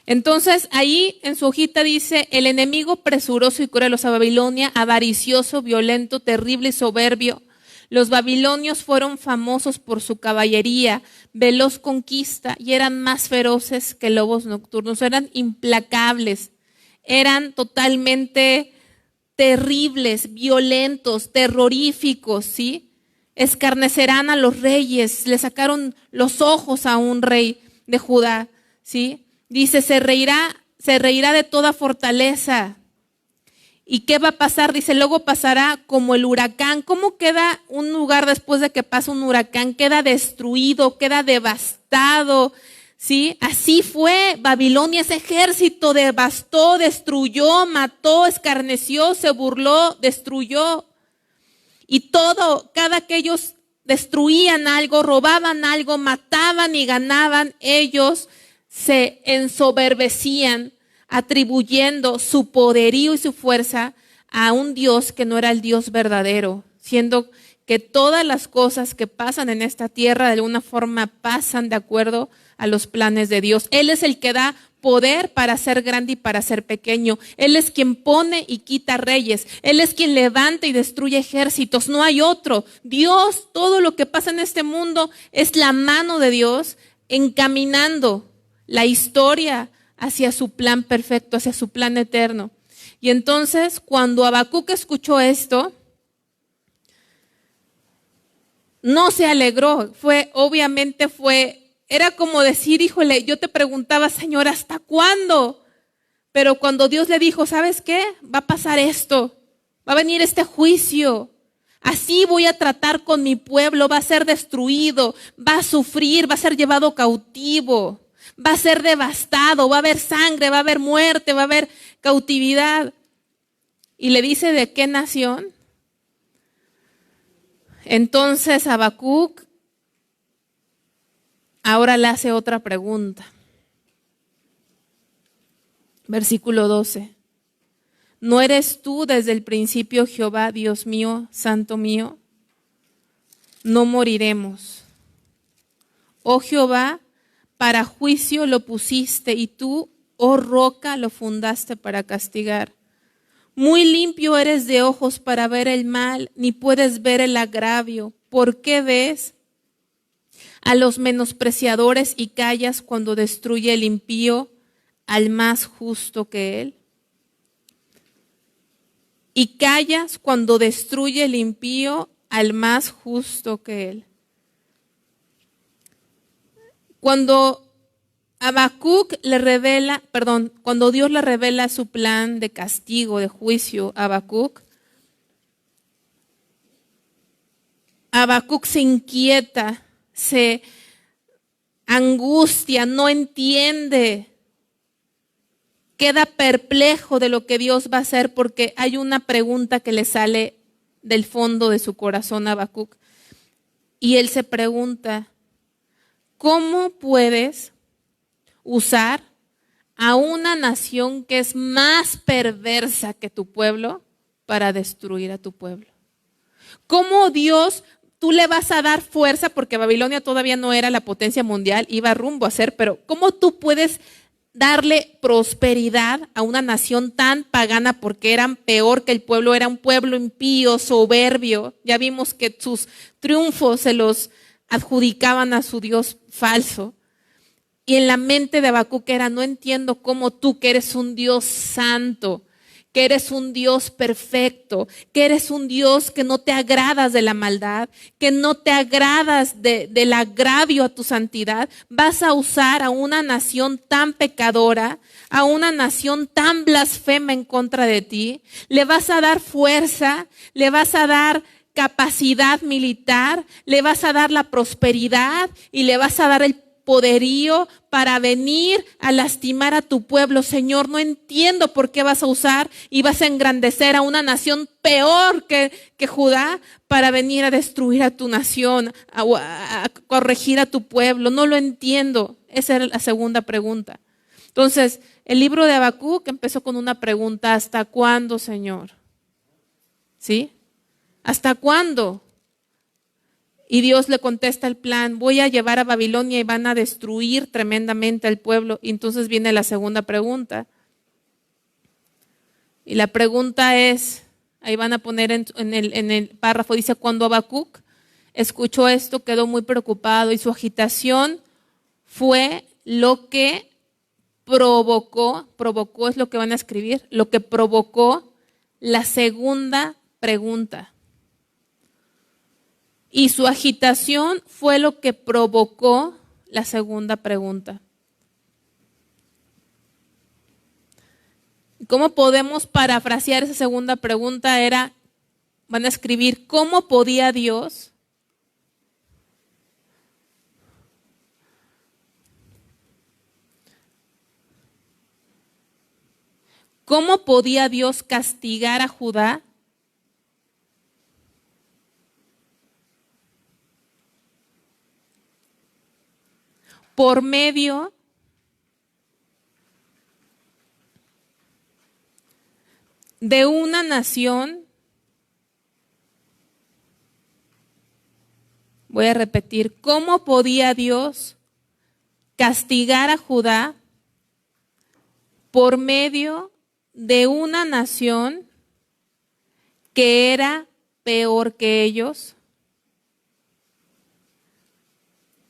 Entonces ahí en su hojita dice, el enemigo presuroso y cruel, o sea, Babilonia, avaricioso, violento, terrible y soberbio. Los babilonios fueron famosos por su caballería, veloz conquista, y eran más feroces que lobos nocturnos, eran implacables, eran totalmente terribles, violentos, terroríficos, ¿sí? Escarnecerán a los reyes, le sacaron los ojos a un rey de Judá, ¿sí? Dice, se reirá de toda fortaleza. ¿Y qué va a pasar? Dice, luego pasará como el huracán. ¿Cómo queda un lugar después de que pasa un huracán? Queda destruido, queda devastado, ¿sí? Así fue Babilonia, ese ejército devastó, destruyó, mató, escarneció, se burló, destruyó. Y cada que ellos destruían algo, robaban algo, mataban y ganaban, ellos se ensoberbecían, atribuyendo su poderío y su fuerza a un Dios que no era el Dios verdadero, siendo que todas las cosas que pasan en esta tierra de alguna forma pasan de acuerdo a los planes de Dios. Él es el que da poder para ser grande y para ser pequeño. Él es quien pone y quita reyes. Él es quien levanta y destruye ejércitos. No hay otro. Dios, todo lo que pasa en este mundo es la mano de Dios encaminando la historia hacia su plan perfecto, hacia su plan eterno. Y entonces, cuando Habacuc escuchó esto, no se alegró. Era como decir, híjole, yo te preguntaba, Señor, ¿hasta cuándo? Pero cuando Dios le dijo, ¿sabes qué? Va a pasar esto, va a venir este juicio. Así voy a tratar con mi pueblo, va a ser destruido, va a sufrir, va a ser llevado cautivo. Va a ser devastado, va a haber sangre, va a haber muerte, va a haber cautividad. Y le dice, ¿de qué nación? Entonces Habacuc ahora le hace otra pregunta. Versículo 12. ¿No eres tú desde el principio, Jehová, Dios mío, santo mío? no moriremos. Oh Jehová, para juicio lo pusiste, y tú, oh roca, lo fundaste para castigar. Muy limpio eres de ojos para ver el mal, ni puedes ver el agravio. ¿Por qué ves a los menospreciadores y callas cuando destruye el impío al más justo que él? Y callas cuando destruye el impío al más justo que él. Cuando cuando Dios le revela su plan de castigo, de juicio a Habacuc se inquieta, se angustia, no entiende, queda perplejo de lo que Dios va a hacer, porque hay una pregunta que le sale del fondo de su corazón a Habacuc. Y él se pregunta, ¿cómo puedes usar a una nación que es más perversa que tu pueblo para destruir a tu pueblo? ¿Cómo Dios, tú le vas a dar fuerza, porque Babilonia todavía no era la potencia mundial, iba rumbo a ser, pero cómo tú puedes darle prosperidad a una nación tan pagana, porque eran peor que el pueblo, era un pueblo impío, soberbio? Ya vimos que sus triunfos se los adjudicaban a su Dios falso. Y en la mente de Habacuc era, no entiendo cómo tú, que eres un Dios santo, que eres un Dios perfecto, que eres un Dios que no te agradas de la maldad, que no te agradas del agravio a tu santidad, vas a usar a una nación tan pecadora, a una nación tan blasfema en contra de ti, le vas a dar fuerza, le vas a dar capacidad militar, le vas a dar la prosperidad y le vas a dar el poderío para venir a lastimar a tu pueblo. Señor, no entiendo por qué vas a usar y vas a engrandecer a una nación peor que Judá para venir a destruir a tu nación, a corregir a tu pueblo. No lo entiendo. Esa era la segunda pregunta. Entonces, el libro de Habacuc empezó con una pregunta: ¿hasta cuándo, Señor? ¿Sí? ¿Hasta cuándo? Y Dios le contesta el plan: voy a llevar a Babilonia y van a destruir tremendamente al pueblo. Y entonces viene la segunda pregunta. Y la pregunta es, ahí van a poner en el párrafo, dice: cuando Habacuc escuchó esto, quedó muy preocupado, y su agitación fue lo que provocó es lo que van a escribir, lo que provocó la segunda pregunta. Y su agitación fue lo que provocó la segunda pregunta. ¿Cómo podemos parafrasear esa segunda pregunta? Van a escribir: ¿cómo podía Dios castigar a Judá por medio de una nación? Voy a repetir: ¿cómo podía Dios castigar a Judá por medio de una nación que era peor que ellos?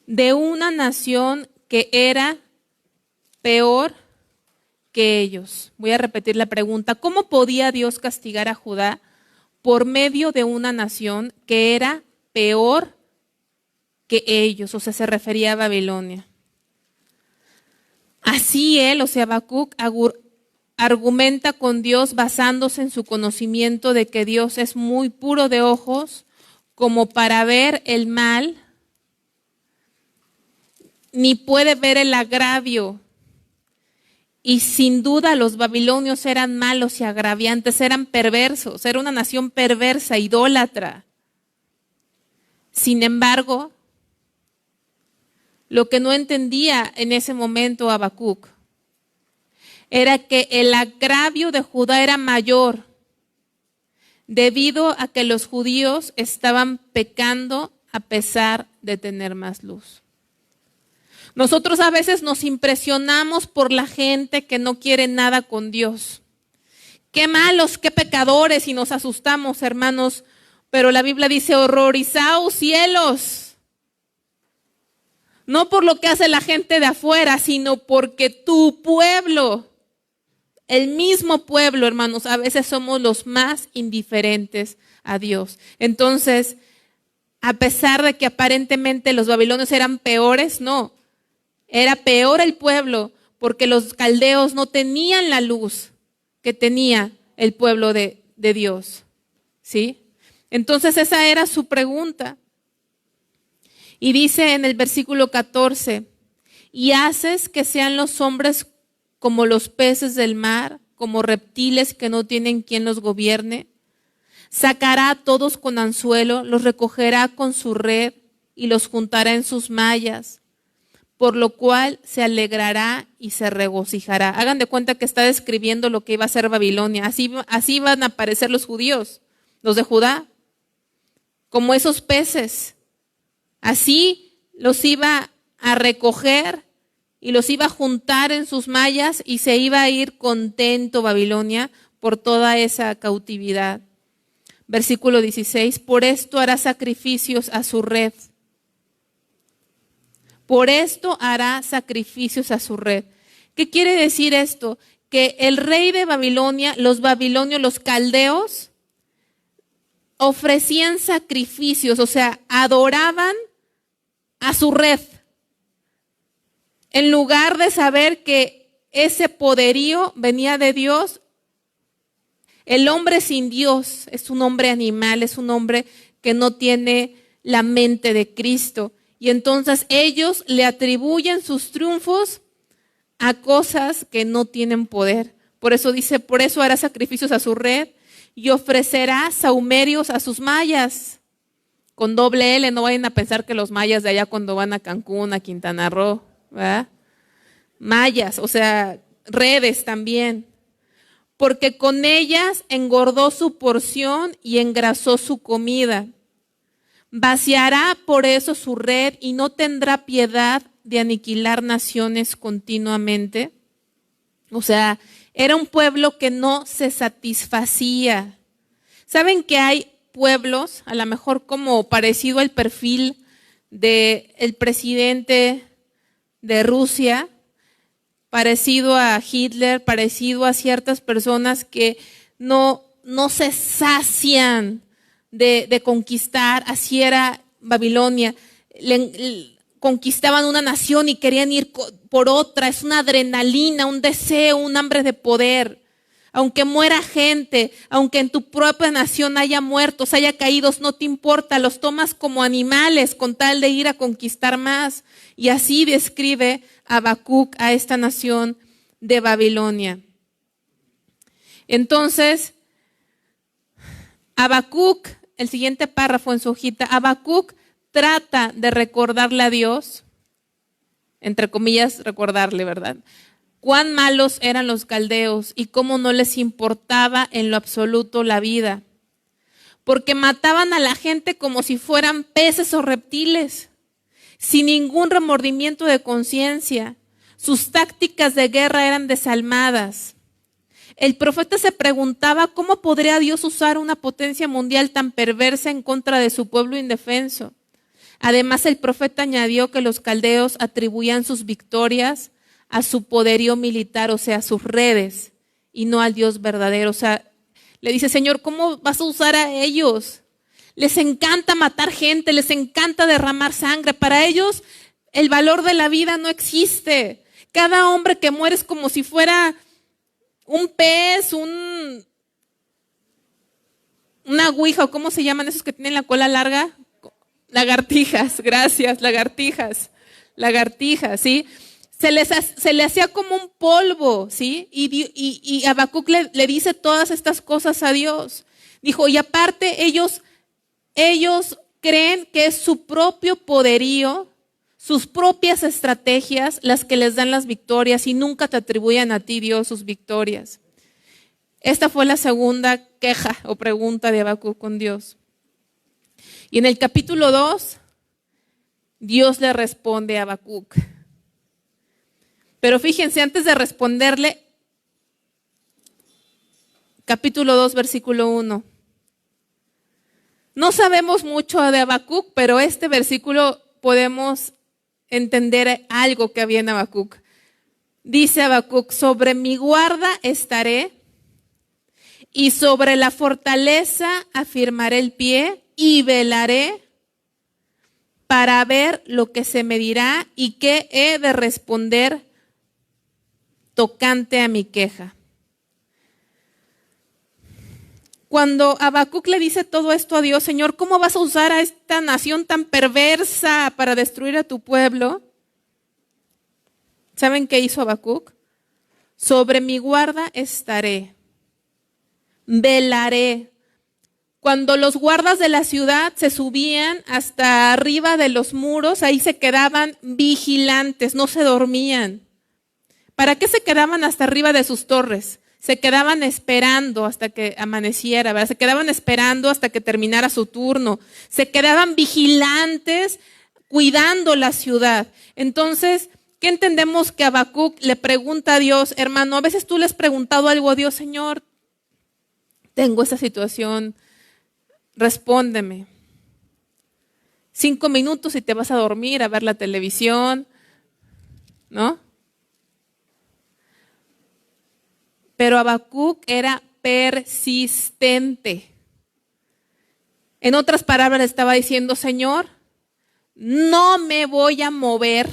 De una nación que era peor que ellos. Voy a repetir la pregunta: ¿cómo podía Dios castigar a Judá por medio de una nación que era peor que ellos? O sea, se refería a Babilonia. Así él, o sea, Habacuc, argumenta con Dios basándose en su conocimiento de que Dios es muy puro de ojos como para ver el mal, ni puede ver el agravio. Y sin duda los babilonios eran malos y agraviantes, eran perversos, era una nación perversa, idólatra. Sin embargo, lo que no entendía en ese momento Habacuc era que el agravio de Judá era mayor, debido a que los judíos estaban pecando a pesar de tener más luz. Nosotros a veces nos impresionamos por la gente que no quiere nada con Dios. Qué malos, qué pecadores, y nos asustamos, hermanos. Pero la Biblia dice, horrorizaos cielos. No por lo que hace la gente de afuera, sino porque tu pueblo, el mismo pueblo, hermanos, a veces somos los más indiferentes a Dios. Entonces, a pesar de que aparentemente los babilonios eran peores, no. Era peor el pueblo porque los caldeos no tenían la luz que tenía el pueblo de Dios. ¿Sí? Entonces esa era su pregunta. Y dice en el versículo 14, y haces que sean los hombres como los peces del mar, como reptiles que no tienen quien los gobierne. Sacará a todos con anzuelo, los recogerá con su red y los juntará en sus mallas, por lo cual se alegrará y se regocijará. Hagan de cuenta que está describiendo lo que iba a ser Babilonia. Así van a aparecer los judíos, los de Judá, como esos peces. Así los iba a recoger y los iba a juntar en sus mallas y se iba a ir contento Babilonia por toda esa cautividad. Versículo 16, por esto hará sacrificios a su red. Por esto hará sacrificios a su red. ¿Qué quiere decir esto? Que el rey de Babilonia, los babilonios, los caldeos, ofrecían sacrificios, o sea, adoraban a su red. En lugar de saber que ese poderío venía de Dios, el hombre sin Dios es un hombre animal, es un hombre que no tiene la mente de Cristo. Y entonces ellos le atribuyen sus triunfos a cosas que no tienen poder. Por eso dice, por eso hará sacrificios a su red y ofrecerá sahumerios a sus mallas. Con doble L, no vayan a pensar que los mayas de allá cuando van a Cancún, a Quintana Roo, ¿verdad? Mallas, o sea, redes también. Porque con ellas engordó su porción y engrasó su comida. Vaciará por eso su red y no tendrá piedad de aniquilar naciones continuamente. O sea, era un pueblo que no se satisfacía. ¿Saben que hay pueblos, a lo mejor como parecido al perfil del presidente de Rusia, parecido a Hitler, parecido a ciertas personas que no se sacian de conquistar? Así era Babilonia. Conquistaban una nación y querían ir por otra. Es una adrenalina, un deseo, un hambre de poder. Aunque muera gente, aunque en tu propia nación haya muertos, haya caídos, no te importa, los tomas como animales con tal de ir a conquistar más. Y así describe Habacuc a esta nación de Babilonia. Entonces, Habacuc, el siguiente párrafo en su hojita, Habacuc trata de recordarle a Dios, entre comillas, recordarle, ¿verdad? Cuán malos eran los caldeos y cómo no les importaba en lo absoluto la vida. Porque mataban a la gente como si fueran peces o reptiles, sin ningún remordimiento de conciencia. Sus tácticas de guerra eran desalmadas. El profeta se preguntaba cómo podría Dios usar una potencia mundial tan perversa en contra de su pueblo indefenso. Además, el profeta añadió que los caldeos atribuían sus victorias a su poderío militar, o sea, a sus redes, y no al Dios verdadero. O sea, le dice, Señor, ¿cómo vas a usar a ellos? Les encanta matar gente, les encanta derramar sangre. Para ellos el valor de la vida no existe. Cada hombre que muere es como si fuera un pez, una ouija, o ¿cómo se llaman esos que tienen la cola larga? Lagartijas, gracias, lagartijas, ¿sí? Se le hacía como un polvo, ¿sí? Y Habacuc le dice todas estas cosas a Dios. Dijo, y aparte ellos creen que es su propio poderío, sus propias estrategias las que les dan las victorias y nunca te atribuyen a ti, Dios, sus victorias. Esta fue la segunda queja o pregunta de Habacuc con Dios. Y en el capítulo 2 Dios le responde a Habacuc. Pero fíjense, antes de responderle, capítulo 2, versículo 1. No sabemos mucho de Habacuc, pero este versículo podemos entender algo que había en Habacuc. Dice Habacuc: sobre mi guarda estaré, y sobre la fortaleza afirmaré el pie, y velaré para ver lo que se me dirá y qué he de responder tocante a mi queja. Cuando Habacuc le dice todo esto a Dios: Señor, ¿cómo vas a usar a esta nación tan perversa para destruir a tu pueblo? ¿Saben qué hizo Habacuc? Sobre mi guarda estaré, velaré. Cuando los guardas de la ciudad se subían hasta arriba de los muros, ahí se quedaban vigilantes, no se dormían. ¿Para qué se quedaban hasta arriba de sus torres? Se quedaban esperando hasta que amaneciera, ¿verdad? Se quedaban esperando hasta que terminara su turno. Se quedaban vigilantes, cuidando la ciudad. Entonces, ¿qué entendemos? Que Habacuc le pregunta a Dios: hermano, a veces tú le has preguntado algo a Dios: Señor, tengo esta situación, respóndeme. 5 minutos y te vas a dormir, a ver la televisión, ¿no? Pero Habacuc era persistente. En otras palabras, le estaba diciendo: Señor, no me voy a mover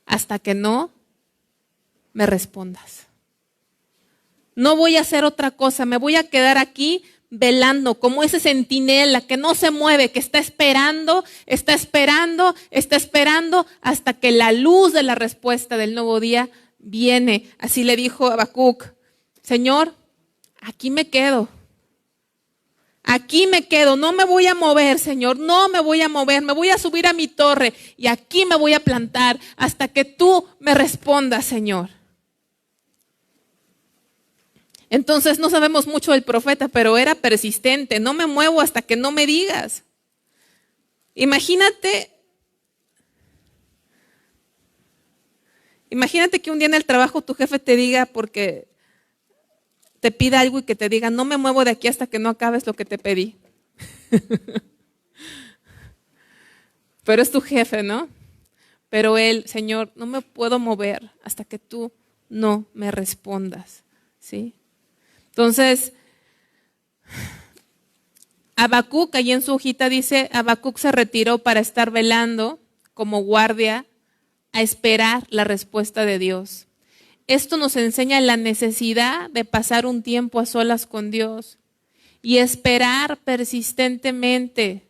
hasta que no me respondas. No voy a hacer otra cosa, me voy a quedar aquí velando como ese centinela que no se mueve, que está esperando hasta que la luz de la respuesta del nuevo día viene. Así le dijo Habacuc: Señor, aquí me quedo, no me voy a mover, Señor, no me voy a mover, me voy a subir a mi torre y aquí me voy a plantar hasta que tú me respondas, Señor. Entonces no sabemos mucho del profeta, pero era persistente: no me muevo hasta que no me digas. Imagínate que un día en el trabajo tu jefe te diga, porque te pida algo, y que te diga: no me muevo de aquí hasta que no acabes lo que te pedí. Pero es tu jefe, ¿no? Pero él: Señor, no me puedo mover hasta que tú no me respondas, ¿sí? Entonces, Habacuc, ahí en su hojita dice: Habacuc se retiró para estar velando como guardia, a esperar la respuesta de Dios. Esto nos enseña la necesidad de pasar un tiempo a solas con Dios y esperar persistentemente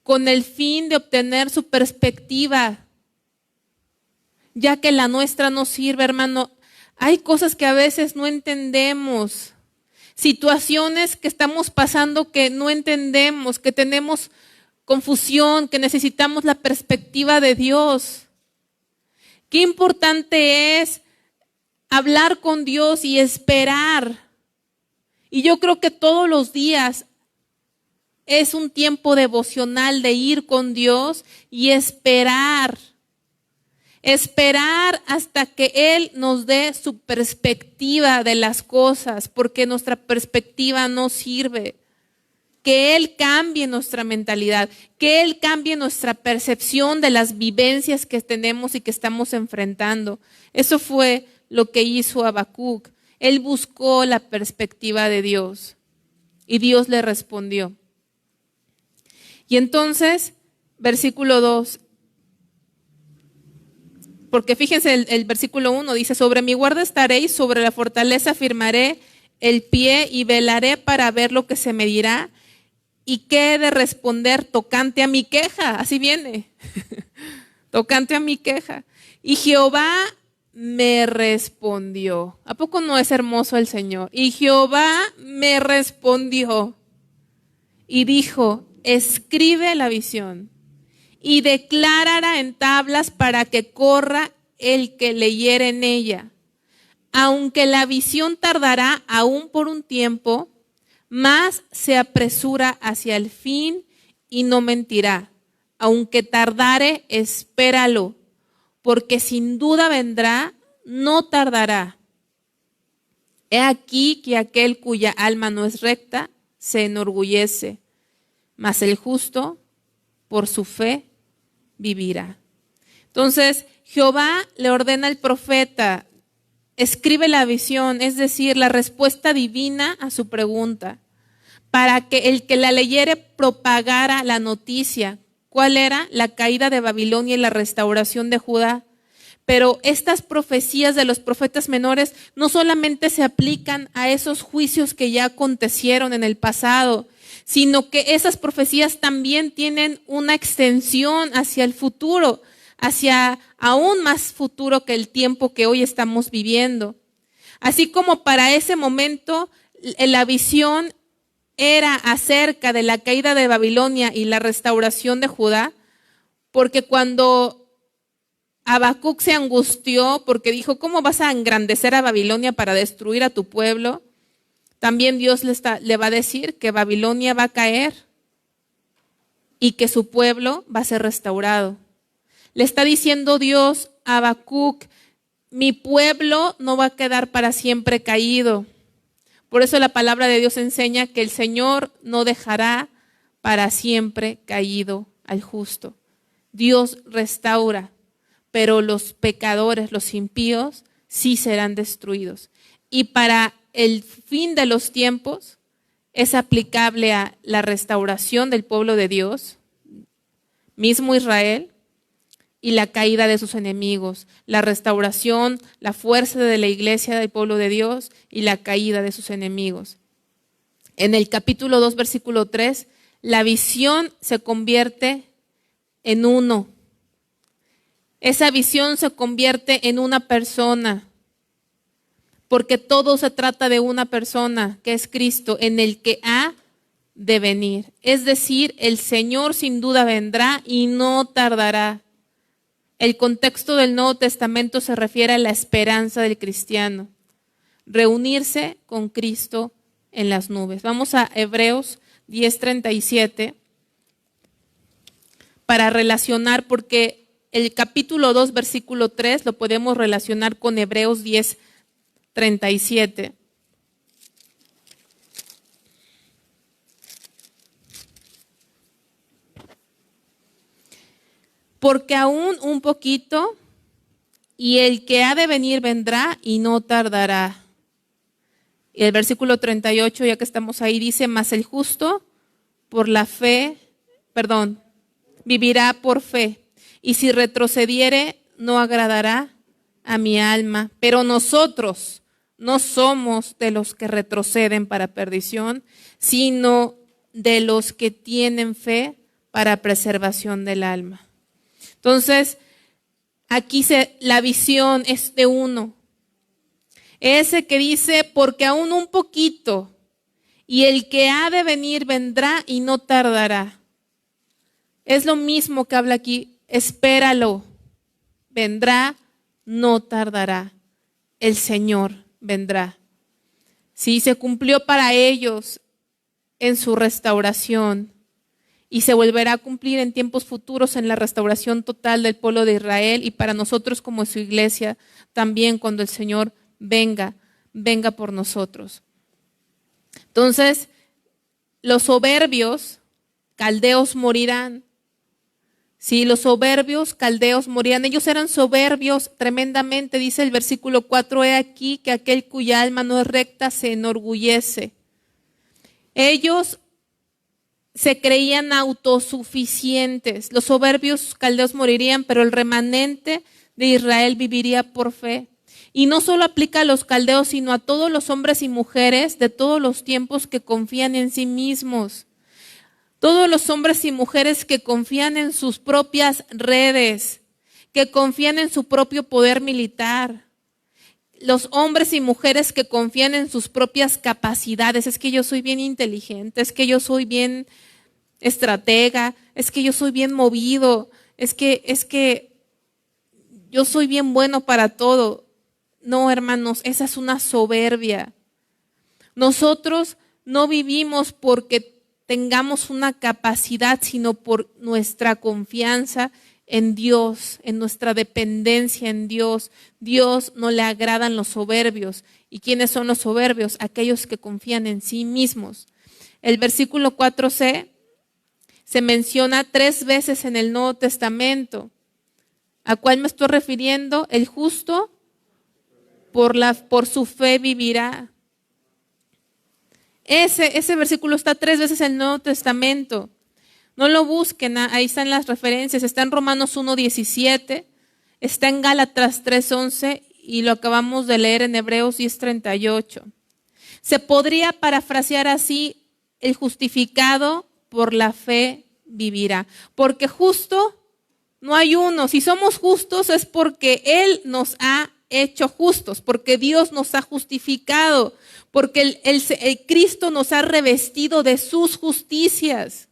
con el fin de obtener su perspectiva, ya que la nuestra no sirve, hermano. Hay cosas que a veces no entendemos, situaciones que estamos pasando que no entendemos, que tenemos confusión, que necesitamos la perspectiva de Dios. Qué importante es hablar con Dios y esperar. Y yo creo que todos los días es un tiempo devocional de ir con Dios y esperar. Esperar hasta que Él nos dé su perspectiva de las cosas, porque nuestra perspectiva no sirve. Que Él cambie nuestra mentalidad, que Él cambie nuestra percepción de las vivencias que tenemos y que estamos enfrentando. Eso fue lo que hizo Habacuc. Él buscó la perspectiva de Dios y Dios le respondió. Y entonces, versículo 2, porque fíjense, el versículo 1 dice: sobre mi guarda estaré y sobre la fortaleza firmaré el pie y velaré para ver lo que se me dirá y qué he de responder tocante a mi queja. Así viene, tocante a mi queja. Y Jehová me respondió. ¿A poco no es hermoso el Señor? Y Jehová me respondió y dijo: escribe la visión y declárala en tablas para que corra el que leyere en ella. Aunque la visión tardará aún por un tiempo, mas se apresura hacia el fin y no mentirá. aunque tardare, espéralo, porque sin duda vendrá, no tardará. He aquí que aquel cuya alma no es recta se enorgullece, mas el justo por su fe vivirá. Entonces, Jehová le ordena al profeta, escribe la visión, es decir, la respuesta divina a su pregunta, para que el que la leyere propagara la noticia. ¿Cuál era? La caída de Babilonia y la restauración de Judá. Pero estas profecías de los profetas menores no solamente se aplican a esos juicios que ya acontecieron en el pasado, sino que esas profecías también tienen una extensión hacia el futuro, hacia aún más futuro que el tiempo que hoy estamos viviendo. Así como para ese momento la visión era acerca de la caída de Babilonia y la restauración de Judá, porque cuando Habacuc se angustió porque dijo, ¿cómo vas a engrandecer a Babilonia para destruir a tu pueblo? También Dios le va a decir que Babilonia va a caer y que su pueblo va a ser restaurado. Le está diciendo Dios a Habacuc, mi pueblo no va a quedar para siempre caído. Por eso la palabra de Dios enseña que el Señor no dejará para siempre caído al justo. Dios restaura, pero los pecadores, los impíos, sí serán destruidos. Y para el fin de los tiempos es aplicable a la restauración del pueblo de Dios, mismo Israel, y la caída de sus enemigos, la restauración, la fuerza de la iglesia del pueblo de Dios y la caída de sus enemigos. En el capítulo 2, versículo 3, la visión se convierte en uno. Esa visión se convierte en una persona, porque todo se trata de una persona, que es Cristo, en el que ha de venir. Es decir, el Señor sin duda vendrá y no tardará. El contexto del Nuevo Testamento se refiere a la esperanza del cristiano, reunirse con Cristo en las nubes. Vamos a Hebreos 10:37 para relacionar, porque el capítulo 2, versículo 3 lo podemos relacionar con Hebreos 10:37. Porque aún un poquito, y el que ha de venir vendrá y no tardará. Y el versículo 38, ya que estamos ahí, dice, mas el justo por la fe, vivirá por fe. Y si retrocediere, no agradará a mi alma. Pero nosotros no somos de los que retroceden para perdición, sino de los que tienen fe para preservación del alma. Entonces, aquí la visión es de uno. Ese que dice, porque aún un poquito, y el que ha de venir vendrá y no tardará. Es lo mismo que habla aquí, espéralo, vendrá, no tardará, el Señor vendrá. Sí, se cumplió para ellos en su restauración. Y se volverá a cumplir en tiempos futuros en la restauración total del pueblo de Israel y para nosotros como su iglesia también cuando el Señor venga por nosotros. Entonces, los soberbios caldeos morirán. Sí, los soberbios caldeos morirán. Ellos eran soberbios tremendamente, dice el versículo 4, he aquí que aquel cuya alma no es recta se enorgullece. Ellos se creían autosuficientes. Los soberbios caldeos morirían, pero el remanente de Israel viviría por fe. Y no solo aplica a los caldeos, sino a todos los hombres y mujeres de todos los tiempos que confían en sí mismos. Todos los hombres y mujeres que confían en sus propias redes, que confían en su propio poder militar. Los hombres y mujeres que confían en sus propias capacidades. Es que yo soy bien inteligente, es que yo soy bien estratega, es que yo soy bien movido, es que yo soy bien bueno para todo. No, hermanos, esa es una soberbia. Nosotros no vivimos porque tengamos una capacidad, sino por nuestra confianza en Dios, en nuestra dependencia en Dios. Dios no le agradan los soberbios. ¿Y quiénes son los soberbios? Aquellos que confían en sí mismos. El versículo 4c se menciona 3 veces en el Nuevo Testamento. ¿A cuál me estoy refiriendo? El justo por su fe vivirá. Ese versículo está 3 veces en el Nuevo Testamento. No lo busquen, ahí están las referencias. Está en Romanos 1:17, está en Gálatas 3:11 y lo acabamos de leer en Hebreos 10:38. Se podría parafrasear así: el justificado por la fe vivirá. Porque justo no hay uno. Si somos justos es porque Él nos ha hecho justos, porque Dios nos ha justificado, porque el Cristo nos ha revestido de sus justicias.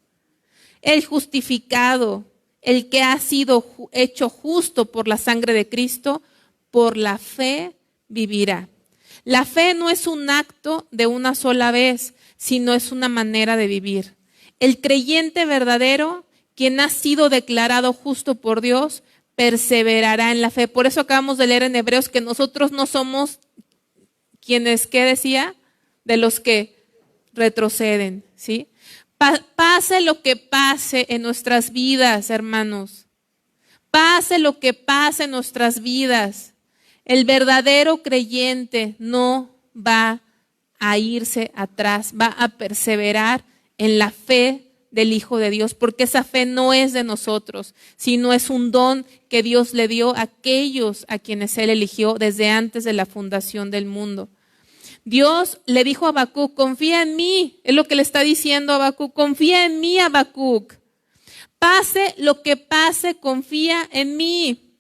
El justificado, el que ha sido hecho justo por la sangre de Cristo, por la fe vivirá. La fe no es un acto de una sola vez, sino es una manera de vivir. El creyente verdadero, quien ha sido declarado justo por Dios, perseverará en la fe. Por eso acabamos de leer en Hebreos que nosotros no somos quienes, ¿qué decía? De los que retroceden, ¿sí? Pase lo que pase en nuestras vidas, hermanos. Pase lo que pase en nuestras vidas. El verdadero creyente no va a irse atrás, va a perseverar en la fe del Hijo de Dios, porque esa fe no es de nosotros, sino es un don que Dios le dio a aquellos a quienes Él eligió desde antes de la fundación del mundo. Dios le dijo a Habacuc: confía en mí, es lo que le está diciendo a Habacuc: confía en mí, Habacuc. Pase lo que pase, confía en mí.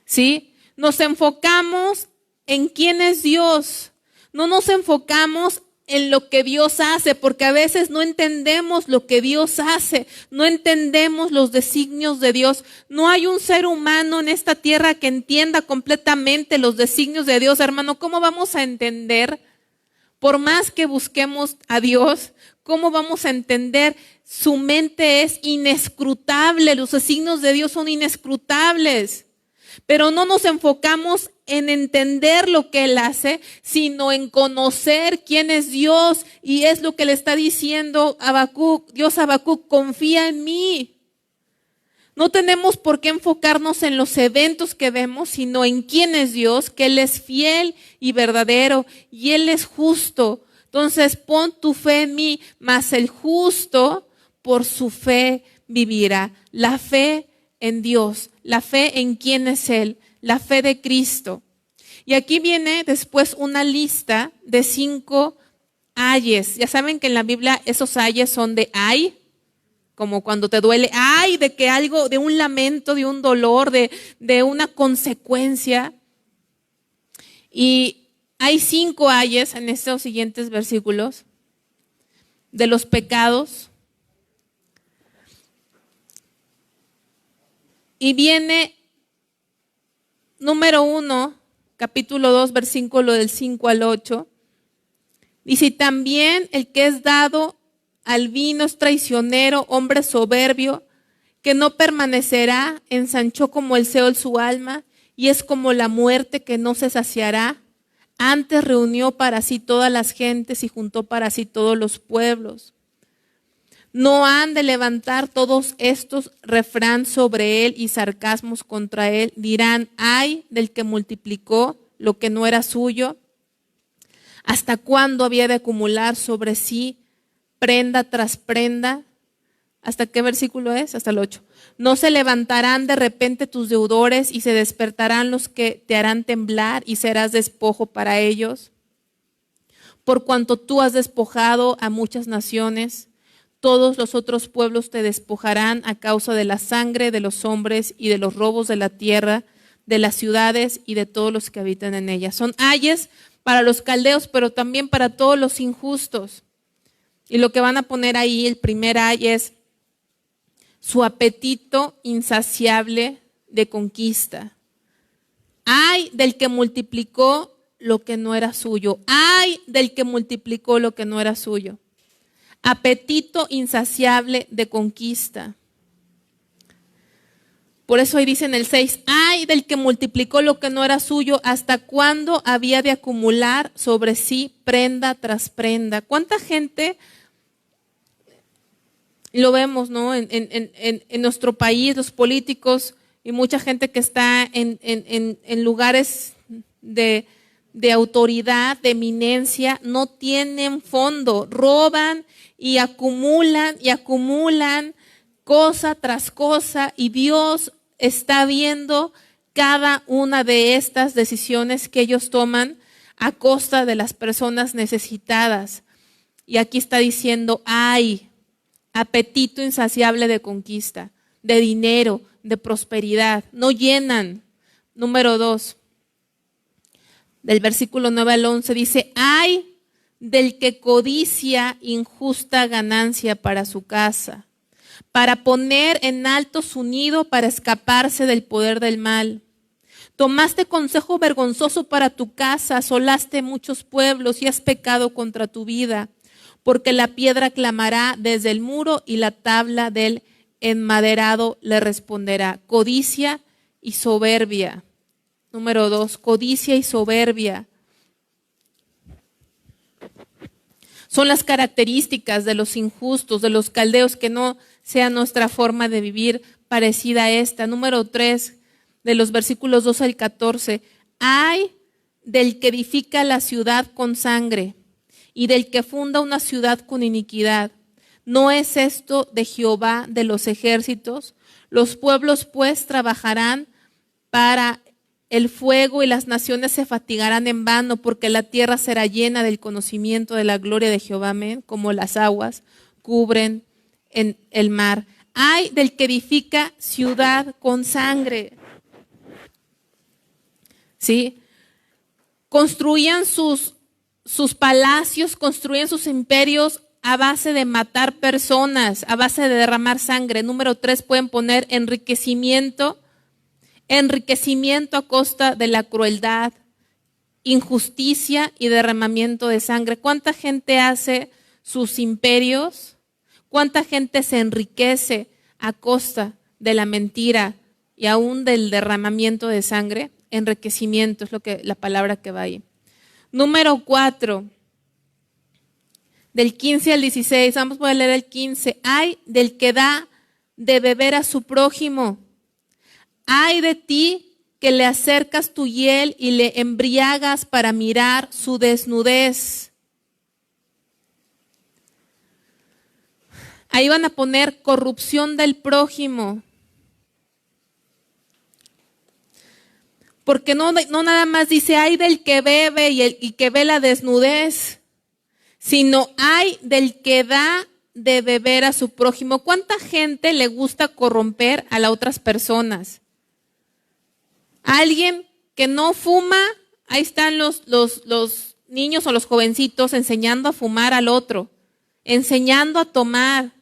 ¿Sí? Nos enfocamos en quién es Dios, no nos enfocamos en lo que Dios hace, porque a veces no entendemos lo que Dios hace, no entendemos los designios de Dios. No hay un ser humano en esta tierra que entienda completamente los designios de Dios, hermano. ¿Cómo vamos a entender? Por más que busquemos a Dios, ¿cómo vamos a entender? Su mente es inescrutable, los designios de Dios son inescrutables. Pero no nos enfocamos en entender lo que Él hace, sino en conocer quién es Dios. Y es lo que le está diciendo Habacuc. Dios, Habacuc, confía en mí. No tenemos por qué enfocarnos en los eventos que vemos, sino en quién es Dios, que Él es fiel y verdadero y Él es justo. Entonces pon tu fe en mí, mas el justo por su fe vivirá. La fe en Dios, la fe en quién es Él, la fe de Cristo. Y aquí viene después una lista de 5 ayes. Ya saben que en la Biblia esos ayes son de ay, como cuando te duele, ay, de que algo, de un lamento, de un dolor, de una consecuencia. Y hay 5 ayes en estos siguientes versículos de los pecados. Y viene número 1, capítulo 2, versículo del 5 al 8. Dice: también el que es dado al vino es traicionero, hombre soberbio, que no permanecerá, ensanchó como el Seol su alma, y es como la muerte que no se saciará. Antes reunió para sí todas las gentes y juntó para sí todos los pueblos. No han de levantar todos estos refrán sobre él y sarcasmos contra él. Dirán: ay del que multiplicó lo que no era suyo. ¿Hasta cuándo había de acumular sobre sí prenda tras prenda? ¿Hasta qué versículo es? Hasta el 8. No se levantarán de repente tus deudores y se despertarán los que te harán temblar y serás despojo para ellos. Por cuanto tú has despojado a muchas naciones, todos los otros pueblos te despojarán a causa de la sangre de los hombres y de los robos de la tierra, de las ciudades y de todos los que habitan en ellas. Son ayes para los caldeos, pero también para todos los injustos. Y lo que van a poner ahí, el primer ay es su apetito insaciable de conquista. Ay del que multiplicó lo que no era suyo. Ay del que multiplicó lo que no era suyo. apetito insaciable de conquista. Por eso ahí dice en el 6, ay del que multiplicó lo que no era suyo, ¿hasta cuándo había de acumular sobre sí prenda tras prenda? ¿Cuánta gente lo vemos, ¿no? En nuestro país, los políticos y mucha gente que está en lugares de autoridad, de eminencia, no tienen fondo, roban y acumulan cosa tras cosa, y Dios está viendo cada una de estas decisiones que ellos toman a costa de las personas necesitadas. Y aquí está diciendo, ay, apetito insaciable de conquista, de dinero, de prosperidad, no llenan. Número 2, del versículo 9 al 11 dice, ay del que codicia injusta ganancia para su casa, para poner en alto su nido, para escaparse del poder del mal. Tomaste consejo vergonzoso para tu casa, asolaste muchos pueblos y has pecado contra tu vida, porque la piedra clamará desde el muro y la tabla del enmaderado le responderá. Codicia y soberbia. Número 2, codicia y soberbia. Son las características de los injustos, de los caldeos, que no sea nuestra forma de vivir parecida a esta. Número 3, de los versículos 2 al 14. Ay del que edifica la ciudad con sangre y del que funda una ciudad con iniquidad. ¿No es esto de Jehová de los ejércitos? Los pueblos pues trabajarán para el fuego y las naciones se fatigarán en vano, porque la tierra será llena del conocimiento de la gloria de Jehová, amén, como las aguas cubren en el mar. Ay del que edifica ciudad con sangre. ¿Sí? Construían sus palacios, construían sus imperios a base de matar personas, a base de derramar sangre. Número 3, pueden poner enriquecimiento a costa de la crueldad, injusticia y derramamiento de sangre. ¿Cuánta gente hace sus imperios? ¿Cuánta gente se enriquece a costa de la mentira y aún del derramamiento de sangre? Enriquecimiento es la palabra que va ahí. Número 4, del 15 al 16, vamos a leer el 15. Ay del que da de beber a su prójimo. Ay de ti que le acercas tu hiel y le embriagas para mirar su desnudez. Ahí van a poner corrupción del prójimo. Porque no nada más dice ay del que bebe y que ve la desnudez, sino ay del que da de beber a su prójimo. ¿Cuánta gente le gusta corromper a las otras personas? Alguien que no fuma, ahí están los niños o los jovencitos enseñando a fumar al otro, enseñando a tomar,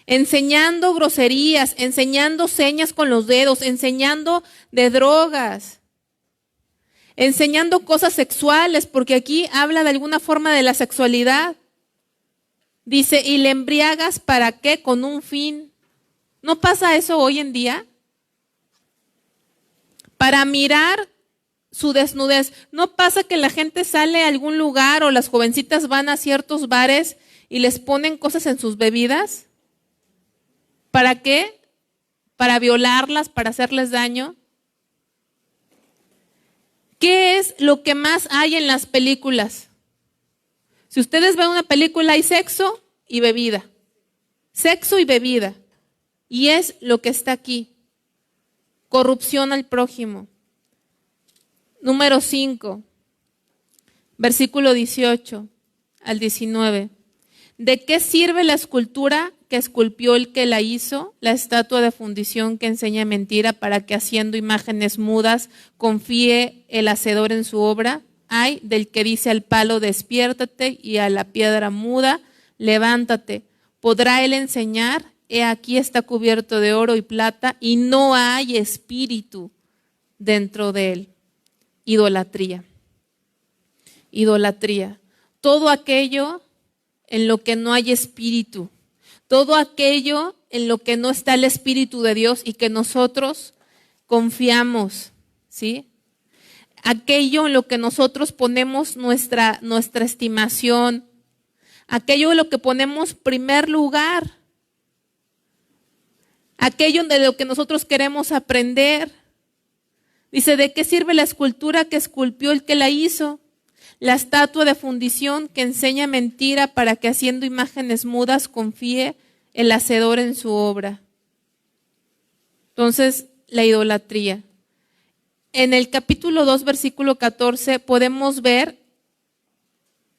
enseñando groserías, enseñando señas con los dedos, enseñando de drogas, enseñando cosas sexuales, porque aquí habla de alguna forma de la sexualidad. Dice, y le embriagas, ¿para qué? Con un fin. ¿No pasa eso hoy en día? Para mirar su desnudez. ¿No pasa que la gente sale a algún lugar o las jovencitas van a ciertos bares y les ponen cosas en sus bebidas? ¿Para qué? ¿Para violarlas? ¿Para hacerles daño? ¿Qué es lo que más hay en las películas? Si ustedes ven una película, hay sexo y bebida. Sexo y bebida. Y es lo que está aquí. Corrupción al prójimo. Número 5, versículo 18 al 19. ¿De qué sirve la escultura que esculpió el que la hizo? La estatua de fundición que enseña mentira, para que haciendo imágenes mudas confíe el hacedor en su obra. Ay del que dice al palo, despiértate, y a la piedra muda, levántate. ¿Podrá él enseñar? He aquí está cubierto de oro y plata, y no hay espíritu dentro de él. Idolatría. Idolatría. Todo aquello en lo que no hay espíritu. Todo aquello en lo que no está el Espíritu de Dios y que nosotros confiamos, ¿sí? Aquello en lo que nosotros ponemos nuestra estimación, aquello en lo que ponemos primer lugar, aquello de lo que nosotros queremos aprender. Dice, ¿de qué sirve la escultura que esculpió el que la hizo? La estatua de fundición que enseña mentira para que haciendo imágenes mudas confíe el hacedor en su obra. Entonces, la idolatría. En el capítulo 2, versículo 14, podemos ver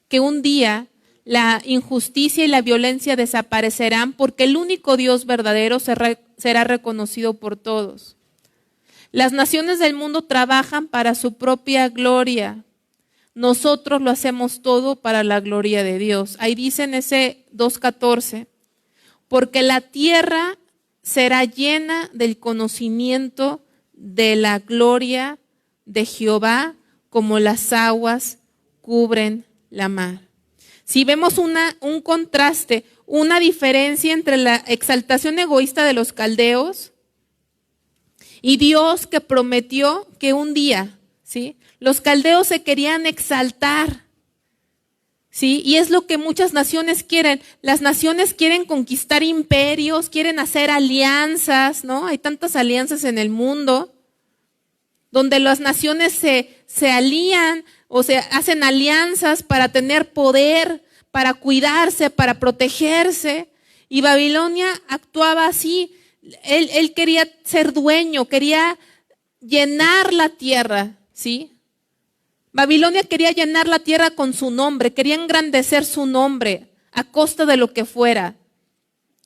que un día la injusticia y la violencia desaparecerán porque el único Dios verdadero será reconocido por todos. Las naciones del mundo trabajan para su propia gloria. Nosotros lo hacemos todo para la gloria de Dios. Ahí dice en ese 2:14, porque la tierra será llena del conocimiento de la gloria de Jehová, como las aguas cubren la mar. Si vemos un contraste, una diferencia entre la exaltación egoísta de los caldeos y Dios que prometió que un día, ¿sí?, los caldeos se querían exaltar, ¿sí? Y es lo que muchas naciones quieren. Las naciones quieren conquistar imperios, quieren hacer alianzas, ¿no? Hay tantas alianzas en el mundo donde las naciones se alían o se hacen alianzas para tener poder, para cuidarse, para protegerse. Y Babilonia actuaba así. Él quería ser dueño, quería llenar la tierra, ¿sí? Babilonia quería llenar la tierra con su nombre, quería engrandecer su nombre a costa de lo que fuera.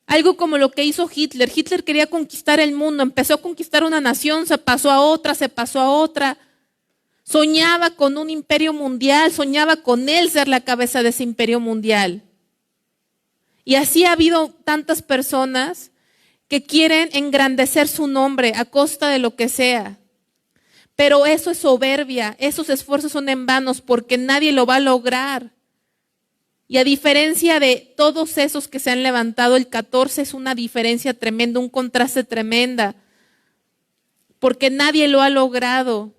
Algo como lo que hizo Hitler. Hitler quería conquistar el mundo, empezó a conquistar una nación, se pasó a otra, se pasó a otra. Soñaba con un imperio mundial, soñaba con él ser la cabeza de ese imperio mundial. Y así ha habido tantas personas que quieren engrandecer su nombre a costa de lo que sea. Pero eso es soberbia, esos esfuerzos son en vanos porque nadie lo va a lograr. Y a diferencia de todos esos que se han levantado, el 14 es una diferencia tremenda, un contraste tremenda, porque nadie lo ha logrado.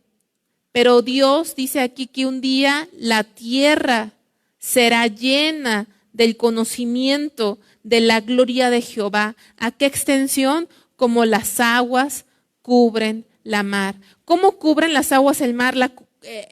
Pero Dios dice aquí que un día la tierra será llena del conocimiento de la gloria de Jehová. ¿A qué extensión? Como las aguas cubren la mar. ¿Cómo cubren las aguas el mar?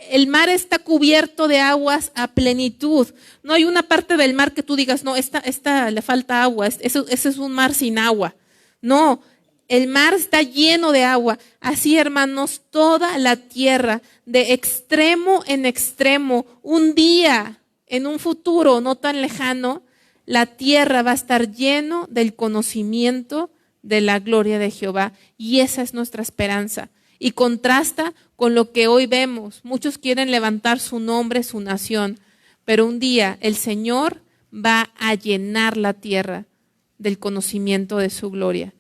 El mar está cubierto de aguas a plenitud. No hay una parte del mar que tú digas, no, esta le falta agua, ese es un mar sin agua. No, el mar está lleno de agua. Así, hermanos, toda la tierra, de extremo en extremo, un día, en un futuro no tan lejano, la tierra va a estar lleno del conocimiento de la gloria de Jehová. Y esa es nuestra esperanza. Y contrasta con lo que hoy vemos. Muchos quieren levantar su nombre, su nación, pero un día el Señor va a llenar la tierra del conocimiento de su gloria.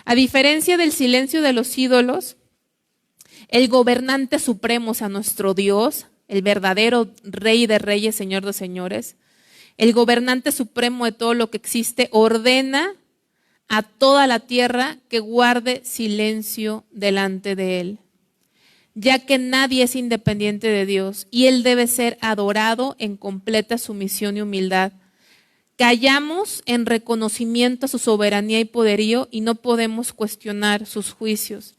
A diferencia del silencio de los ídolos, el gobernante supremo, o sea, nuestro Dios, el verdadero Rey de reyes, Señor de señores, el gobernante supremo de todo lo que existe, ordena a toda la tierra que guarde silencio delante de él, ya que nadie es independiente de Dios y él debe ser adorado en completa sumisión y humildad. Callamos en reconocimiento a su soberanía y poderío y no podemos cuestionar sus juicios.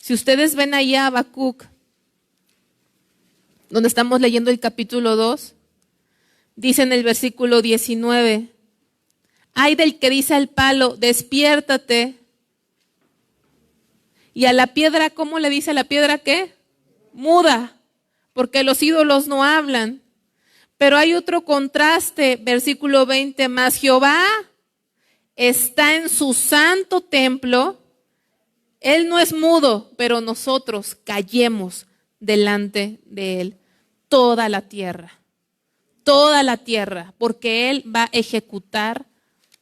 Si ustedes ven ahí a Habacuc, donde estamos leyendo el capítulo 2, dice en el versículo 19, ay del que dice al palo, despiértate. Y a la piedra, ¿cómo le dice a la piedra qué? Muda, porque los ídolos no hablan. Pero hay otro contraste, versículo 20, mas Jehová está en su santo templo. Él no es mudo, pero nosotros callemos delante de él. Toda la tierra, porque él va a ejecutar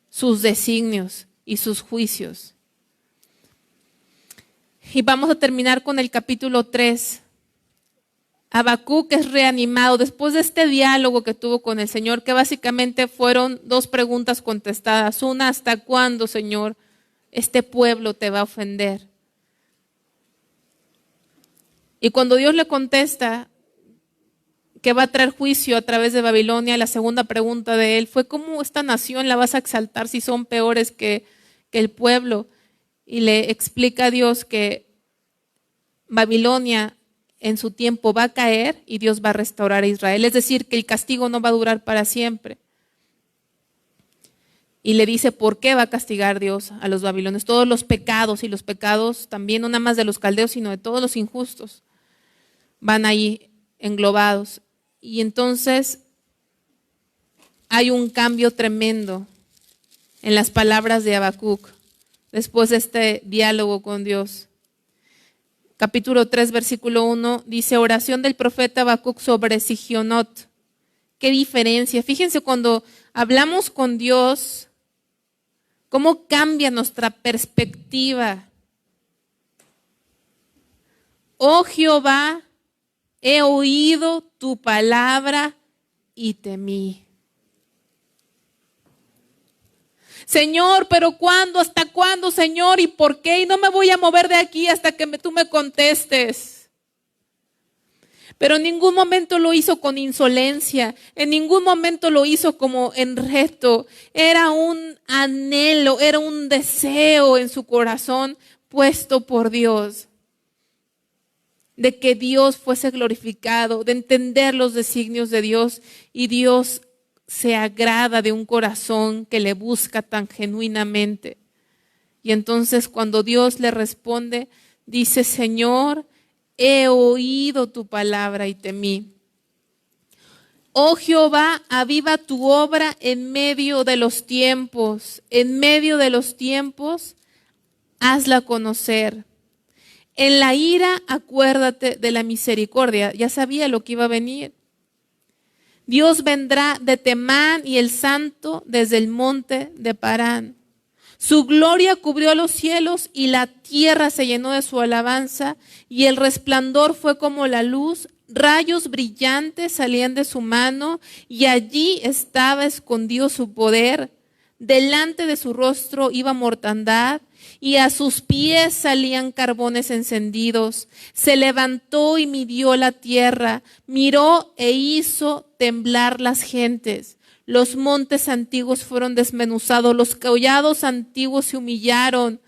sus designios y sus juicios. Y vamos a terminar con el capítulo 3. Habacuc es reanimado después de este diálogo que tuvo con el Señor, que básicamente fueron 2 preguntas contestadas. Una, ¿hasta cuándo, Señor, este pueblo te va a ofender? Y cuando Dios le contesta que va a traer juicio a través de Babilonia, la segunda pregunta de él fue: ¿cómo esta nación la vas a exaltar si son peores que el pueblo? Y le explica a Dios que Babilonia en su tiempo va a caer y Dios va a restaurar a Israel. Es decir, que el castigo no va a durar para siempre. Y le dice por qué va a castigar Dios a los babilonios. Todos los pecados, y los pecados también no nada más de los caldeos, sino de todos los injustos, van ahí englobados. Y entonces hay un cambio tremendo en las palabras de Habacuc después de este diálogo con Dios. Capítulo 3, versículo 1, dice: oración del profeta Habacuc sobre Sigionot. ¿Qué diferencia? Fíjense, cuando hablamos con Dios, cómo cambia nuestra perspectiva. Oh Jehová, he oído tu palabra y temí. Señor, pero ¿cuándo? ¿Hasta cuándo, Señor? ¿Y por qué? Y no me voy a mover de aquí hasta que tú me contestes. Pero en ningún momento lo hizo con insolencia, en ningún momento lo hizo como en reto. Era un anhelo, era un deseo en su corazón puesto por Dios, de que Dios fuese glorificado, de entender los designios de Dios. Y Dios se agrada de un corazón que le busca tan genuinamente. Y entonces cuando Dios le responde, dice: Señor, he oído tu palabra y temí. Oh Jehová, aviva tu obra en medio de los tiempos. En medio de los tiempos, hazla conocer. En la ira, acuérdate de la misericordia. Ya sabía lo que iba a venir. Dios vendrá de Temán y el santo desde el monte de Parán. Su gloria cubrió los cielos y la tierra se llenó de su alabanza, y el resplandor fue como la luz, rayos brillantes salían de su mano, y allí estaba escondido su poder. Delante de su rostro iba mortandad, y a sus pies salían carbones encendidos. Se levantó y midió la tierra, miró e hizo temblar las gentes. Los montes antiguos fueron desmenuzados, los collados antiguos se humillaron.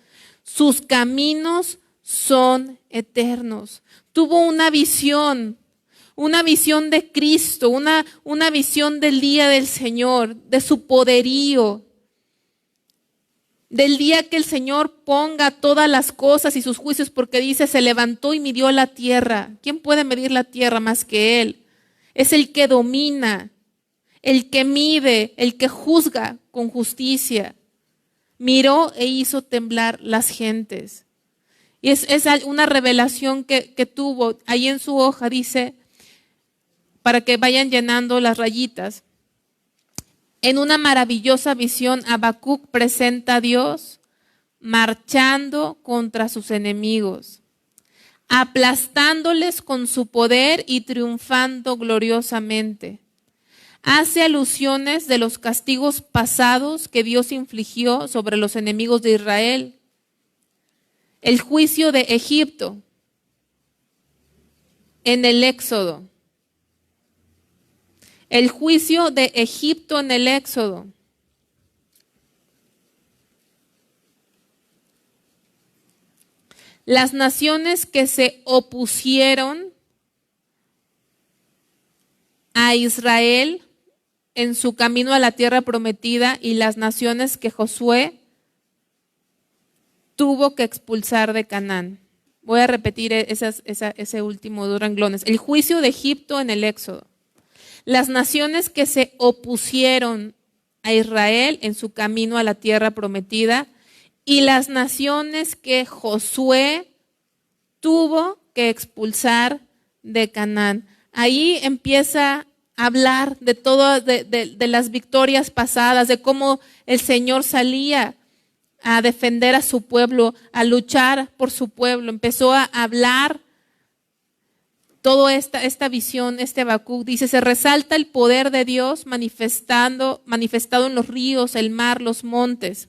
Sus caminos son eternos. Tuvo una visión de Cristo, una visión del día del Señor, de su poderío, del día que el Señor ponga todas las cosas y sus juicios, porque dice: se levantó y midió la tierra. ¿Quién puede medir la tierra más que Él? Es el que domina, el que mide, el que juzga con justicia. Miró e hizo temblar las gentes. Y es una revelación que tuvo. Ahí en su hoja dice, para que vayan llenando las rayitas: en una maravillosa visión, Habacuc presenta a Dios marchando contra sus enemigos, aplastándoles con su poder y triunfando gloriosamente. Hace alusiones de los castigos pasados que Dios infligió sobre los enemigos de Israel. El juicio de Egipto en el Éxodo. El juicio de Egipto en el Éxodo. Las naciones que se opusieron a Israel en su camino a la tierra prometida, y las naciones que Josué tuvo que expulsar de Canaán. Voy a repetir ese último dos renglones. El juicio de Egipto en el Éxodo. Las naciones que se opusieron a Israel en su camino a la tierra prometida, y las naciones que Josué tuvo que expulsar de Canaán. Ahí empieza a hablar de todo, de las victorias pasadas, de cómo el Señor salía a defender a su pueblo, a luchar por su pueblo. Empezó a hablar toda esta visión, Habacuc, dice, se resalta el poder de Dios manifestado en los ríos, el mar, los montes.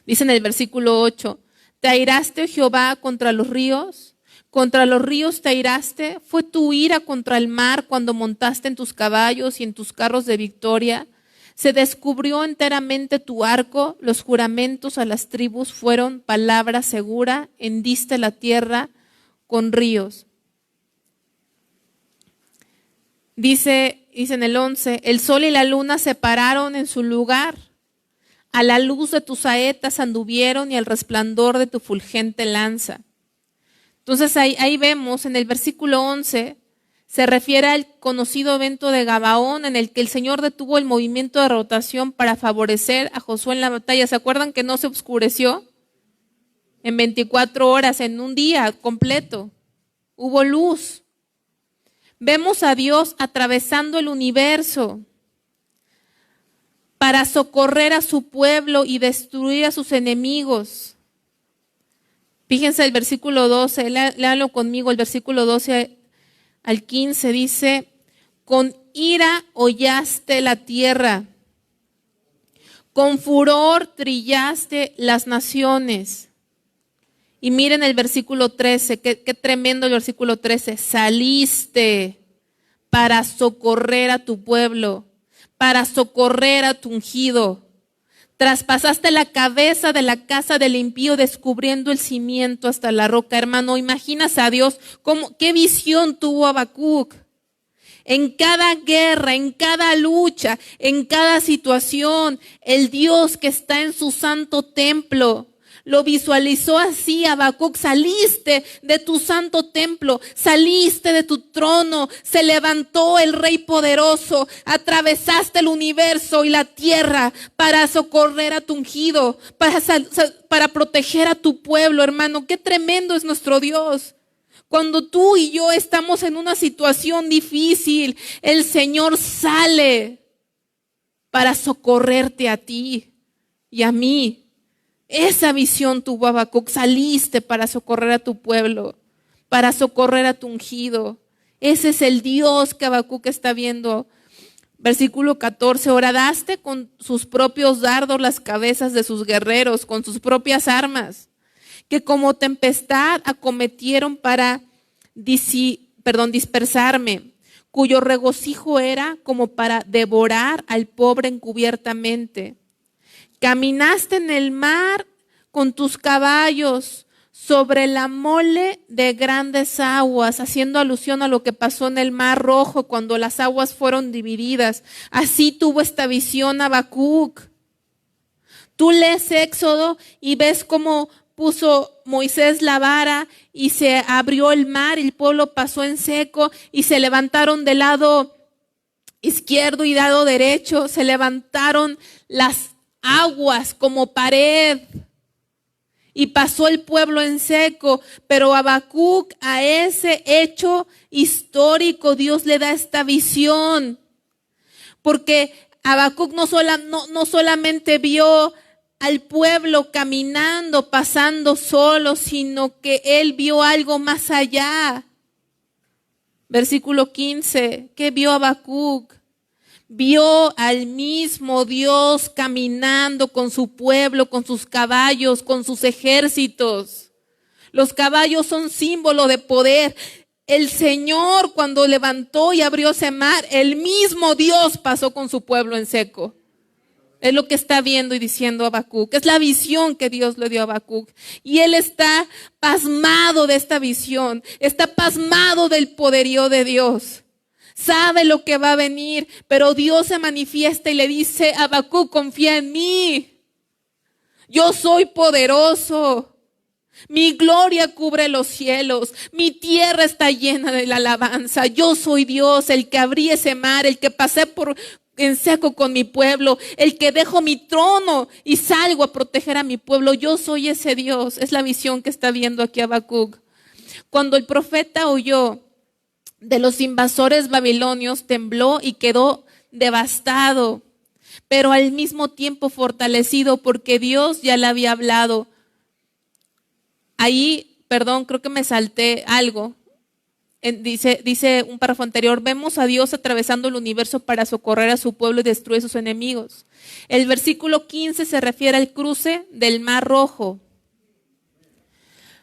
Dice en el versículo 8, ¿te airaste, oh Jehová, contra los ríos? ¿Contra los ríos te airaste? ¿Fue tu ira contra el mar cuando montaste en tus caballos y en tus carros de victoria? ¿Se descubrió enteramente tu arco? Los juramentos a las tribus fueron palabra segura, hendiste la tierra con ríos. Dice en el 11, el sol y la luna se pararon en su lugar. A la luz de tus saetas anduvieron y al resplandor de tu fulgente lanza. Entonces ahí vemos en el versículo 11, se refiere al conocido evento de Gabaón en el que el Señor detuvo el movimiento de rotación para favorecer a Josué en la batalla. ¿Se acuerdan que no se oscureció? En 24 horas, en un día completo, hubo luz. Vemos a Dios atravesando el universo para socorrer a su pueblo y destruir a sus enemigos. Fíjense el versículo 12, léanlo conmigo, el versículo 12 al 15 dice, con ira hollaste la tierra, con furor trillaste las naciones. Y miren el versículo 13, qué tremendo el versículo 13, saliste para socorrer a tu pueblo, para socorrer a tu ungido. Traspasaste la cabeza de la casa del impío, descubriendo el cimiento hasta la roca. Hermano, imaginas a Dios, qué visión tuvo Habacuc. En cada guerra, en cada lucha, en cada situación, el Dios que está en su santo templo, lo visualizó así. Habacuc, saliste de tu santo templo, saliste de tu trono, se levantó el Rey poderoso, atravesaste el universo y la tierra para socorrer a tu ungido, para proteger a tu pueblo. Hermano, qué tremendo es nuestro Dios. Cuando tú y yo estamos en una situación difícil, el Señor sale para socorrerte a ti y a mí. Esa visión tuvo Habacuc, saliste para socorrer a tu pueblo, para socorrer a tu ungido. Ese es el Dios que Habacuc está viendo. Versículo 14, horadaste con sus propios dardos las cabezas de sus guerreros, con sus propias armas, que como tempestad acometieron para dispersarme, cuyo regocijo era como para devorar al pobre encubiertamente. Caminaste en el mar con tus caballos sobre la mole de grandes aguas, haciendo alusión a lo que pasó en el Mar Rojo cuando las aguas fueron divididas. Así tuvo esta visión Habacuc. Tú lees Éxodo y ves cómo puso Moisés la vara y se abrió el mar y el pueblo pasó en seco y se levantaron del lado izquierdo y lado derecho, se levantaron las aguas como pared y pasó el pueblo en seco. Pero Habacuc, a ese hecho histórico, Dios le da esta visión, porque Habacuc no solamente vio al pueblo caminando, pasando solo, sino que él vio algo más allá. Versículo 15, ¿qué vio Habacuc? Vio al mismo Dios caminando con su pueblo, con sus caballos, con sus ejércitos. Los caballos son símbolo de poder. El Señor, cuando levantó y abrió ese mar, el mismo Dios pasó con su pueblo en seco. Es lo que está viendo y diciendo Habacuc. Es la visión que Dios le dio a Habacuc. Y él está pasmado de esta visión. Está pasmado del poderío de Dios. Sabe lo que va a venir, pero Dios se manifiesta y le dice: Habacuc, confía en mí. Yo soy poderoso. Mi gloria cubre los cielos. Mi tierra está llena de la alabanza. Yo soy Dios, el que abrí ese mar, el que pasé en seco con mi pueblo, el que dejo mi trono y salgo a proteger a mi pueblo. Yo soy ese Dios. Es la visión que está viendo aquí Habacuc. Cuando el profeta oyó de los invasores babilonios, tembló y quedó devastado, pero al mismo tiempo fortalecido, porque Dios ya le había hablado. Ahí, perdón, creo que me salté algo. dice un párrafo anterior, vemos a Dios atravesando el universo para socorrer a su pueblo y destruir a sus enemigos. El versículo 15 se refiere al cruce del Mar Rojo,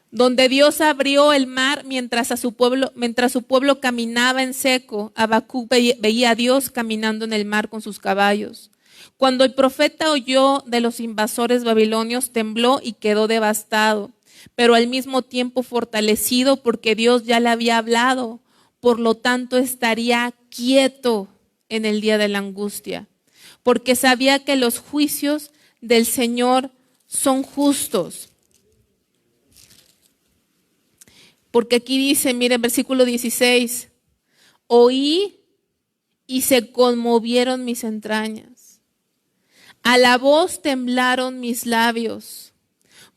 donde Dios abrió el mar mientras su pueblo caminaba en seco. Habacuc veía a Dios caminando en el mar con sus caballos. Cuando el profeta oyó de los invasores babilonios, tembló y quedó devastado, pero al mismo tiempo fortalecido porque Dios ya le había hablado. Por lo tanto, estaría quieto en el día de la angustia, porque sabía que los juicios del Señor son justos. Porque aquí dice, miren, versículo 16, oí y se conmovieron mis entrañas. A la voz temblaron mis labios.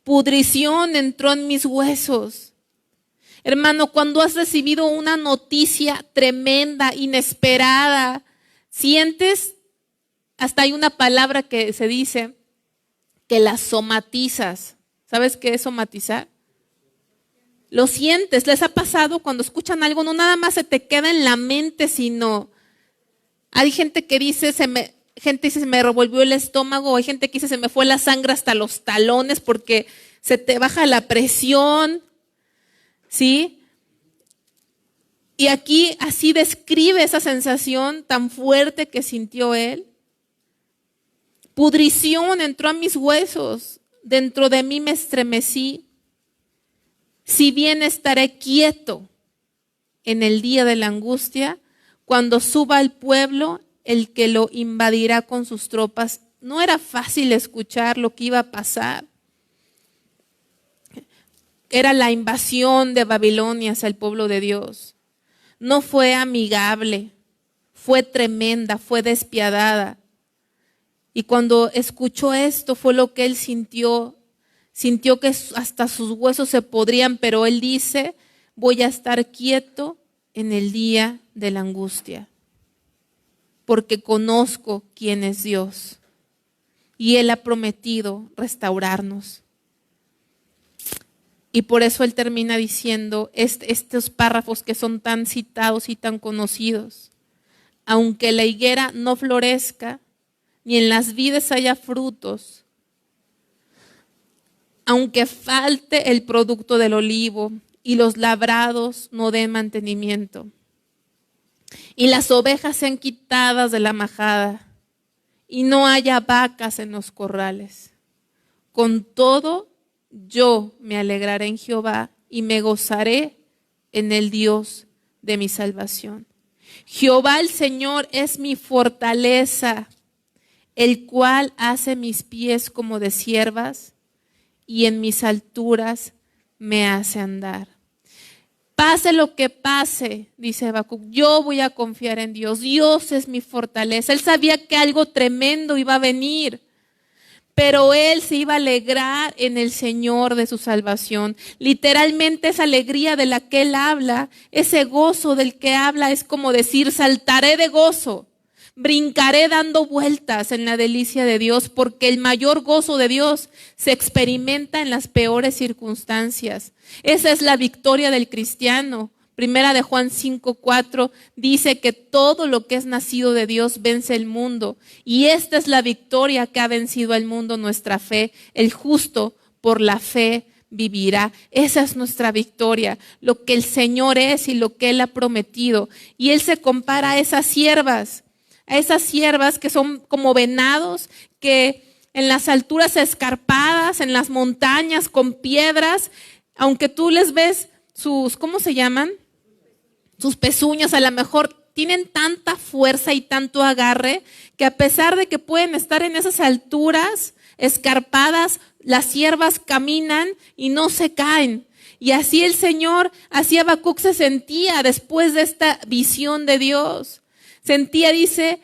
Pudrición entró en mis huesos. Hermano, cuando has recibido una noticia tremenda, inesperada, sientes, hasta hay una palabra que se dice, que la somatizas. ¿Sabes qué es somatizar? Lo sientes, les ha pasado cuando escuchan algo, no nada más se te queda en la mente, sino hay gente que dice, se me revolvió el estómago, hay gente que dice, se me fue la sangre hasta los talones porque se te baja la presión, ¿sí? Y aquí así describe esa sensación tan fuerte que sintió él. Pudrición entró a mis huesos, dentro de mí me estremecí. Si bien estaré quieto en el día de la angustia, cuando suba al pueblo, el que lo invadirá con sus tropas. No era fácil escuchar lo que iba a pasar. Era la invasión de Babilonia hacia el pueblo de Dios. No fue amigable, fue tremenda, fue despiadada. Y cuando escuchó esto fue lo que él sintió. Sintió que hasta sus huesos se podrían, pero él dice, voy a estar quieto en el día de la angustia, porque conozco quién es Dios y Él ha prometido restaurarnos. Y por eso Él termina diciendo estos párrafos que son tan citados y tan conocidos. Aunque la higuera no florezca, ni en las vides haya frutos, aunque falte el producto del olivo y los labrados no den mantenimiento, y las ovejas sean quitadas de la majada, y no haya vacas en los corrales, con todo yo me alegraré en Jehová y me gozaré en el Dios de mi salvación. Jehová el Señor es mi fortaleza, el cual hace mis pies como de ciervas, y en mis alturas me hace andar. Pase lo que pase, dice Habacuc, yo voy a confiar en Dios. Dios es mi fortaleza. Él sabía que algo tremendo iba a venir, pero él se iba a alegrar en el Señor de su salvación. Literalmente esa alegría de la que él habla, ese gozo del que habla, es como decir, saltaré de gozo. Brincaré dando vueltas en la delicia de Dios, porque el mayor gozo de Dios se experimenta en las peores circunstancias. Esa es la victoria del cristiano. Primera de Juan 5:4 dice que todo lo que es nacido de Dios vence el mundo. Y esta es la victoria que ha vencido al mundo, nuestra fe. El justo por la fe vivirá. Esa es nuestra victoria, lo que el Señor es y lo que Él ha prometido. Y Él se compara a esas siervas que son como venados, que en las alturas escarpadas, en las montañas con piedras, aunque tú les ves sus, ¿cómo se llaman? Sus pezuñas, a lo mejor tienen tanta fuerza y tanto agarre, que a pesar de que pueden estar en esas alturas escarpadas, las siervas caminan y no se caen. Y así el Señor, así Habacuc se sentía después de esta visión de Dios. Sentía, dice,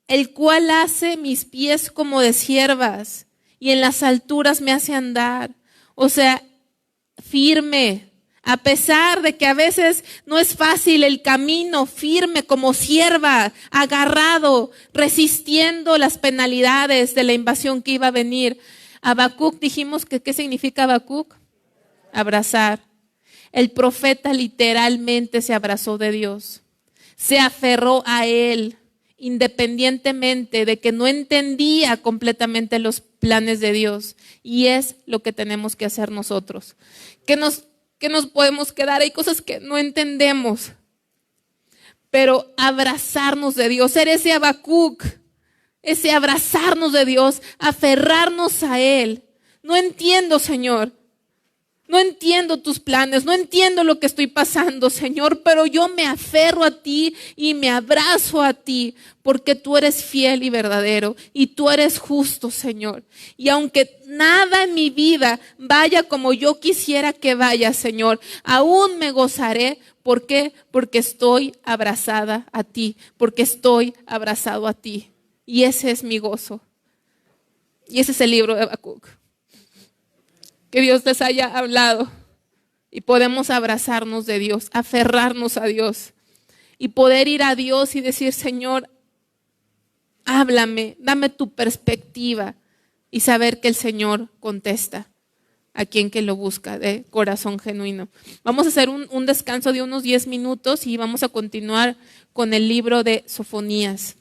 el cual hace mis pies como de ciervas y en las alturas me hace andar. O sea, firme, a pesar de que a veces no es fácil el camino, firme como cierva, agarrado, resistiendo las penalidades de la invasión que iba a venir. Habacuc, dijimos que ¿qué significa Habacuc? Abrazar. El profeta literalmente se abrazó de Dios, se aferró a Él, independientemente de que no entendía completamente los planes de Dios. Y es lo que tenemos que hacer nosotros. Que nos podemos quedar, hay cosas que no entendemos, pero abrazarnos de Dios, ser ese Habacuc, ese abrazarnos de Dios, aferrarnos a Él. No entiendo, Señor, no entiendo tus planes, no entiendo lo que estoy pasando, Señor, pero yo me aferro a ti y me abrazo a ti, porque tú eres fiel y verdadero y tú eres justo, Señor. Y aunque nada en mi vida vaya como yo quisiera que vaya, Señor, aún me gozaré. ¿Por qué? Porque estoy abrazada a ti, porque estoy abrazado a ti. Y ese es mi gozo. Y ese es el libro de Habacuc. Que Dios les haya hablado y podemos abrazarnos de Dios, aferrarnos a Dios y poder ir a Dios y decir, Señor, háblame, dame tu perspectiva, y saber que el Señor contesta a quien que lo busca de corazón genuino. Vamos a hacer un descanso de unos 10 minutos y vamos a continuar con el libro de Sofonías.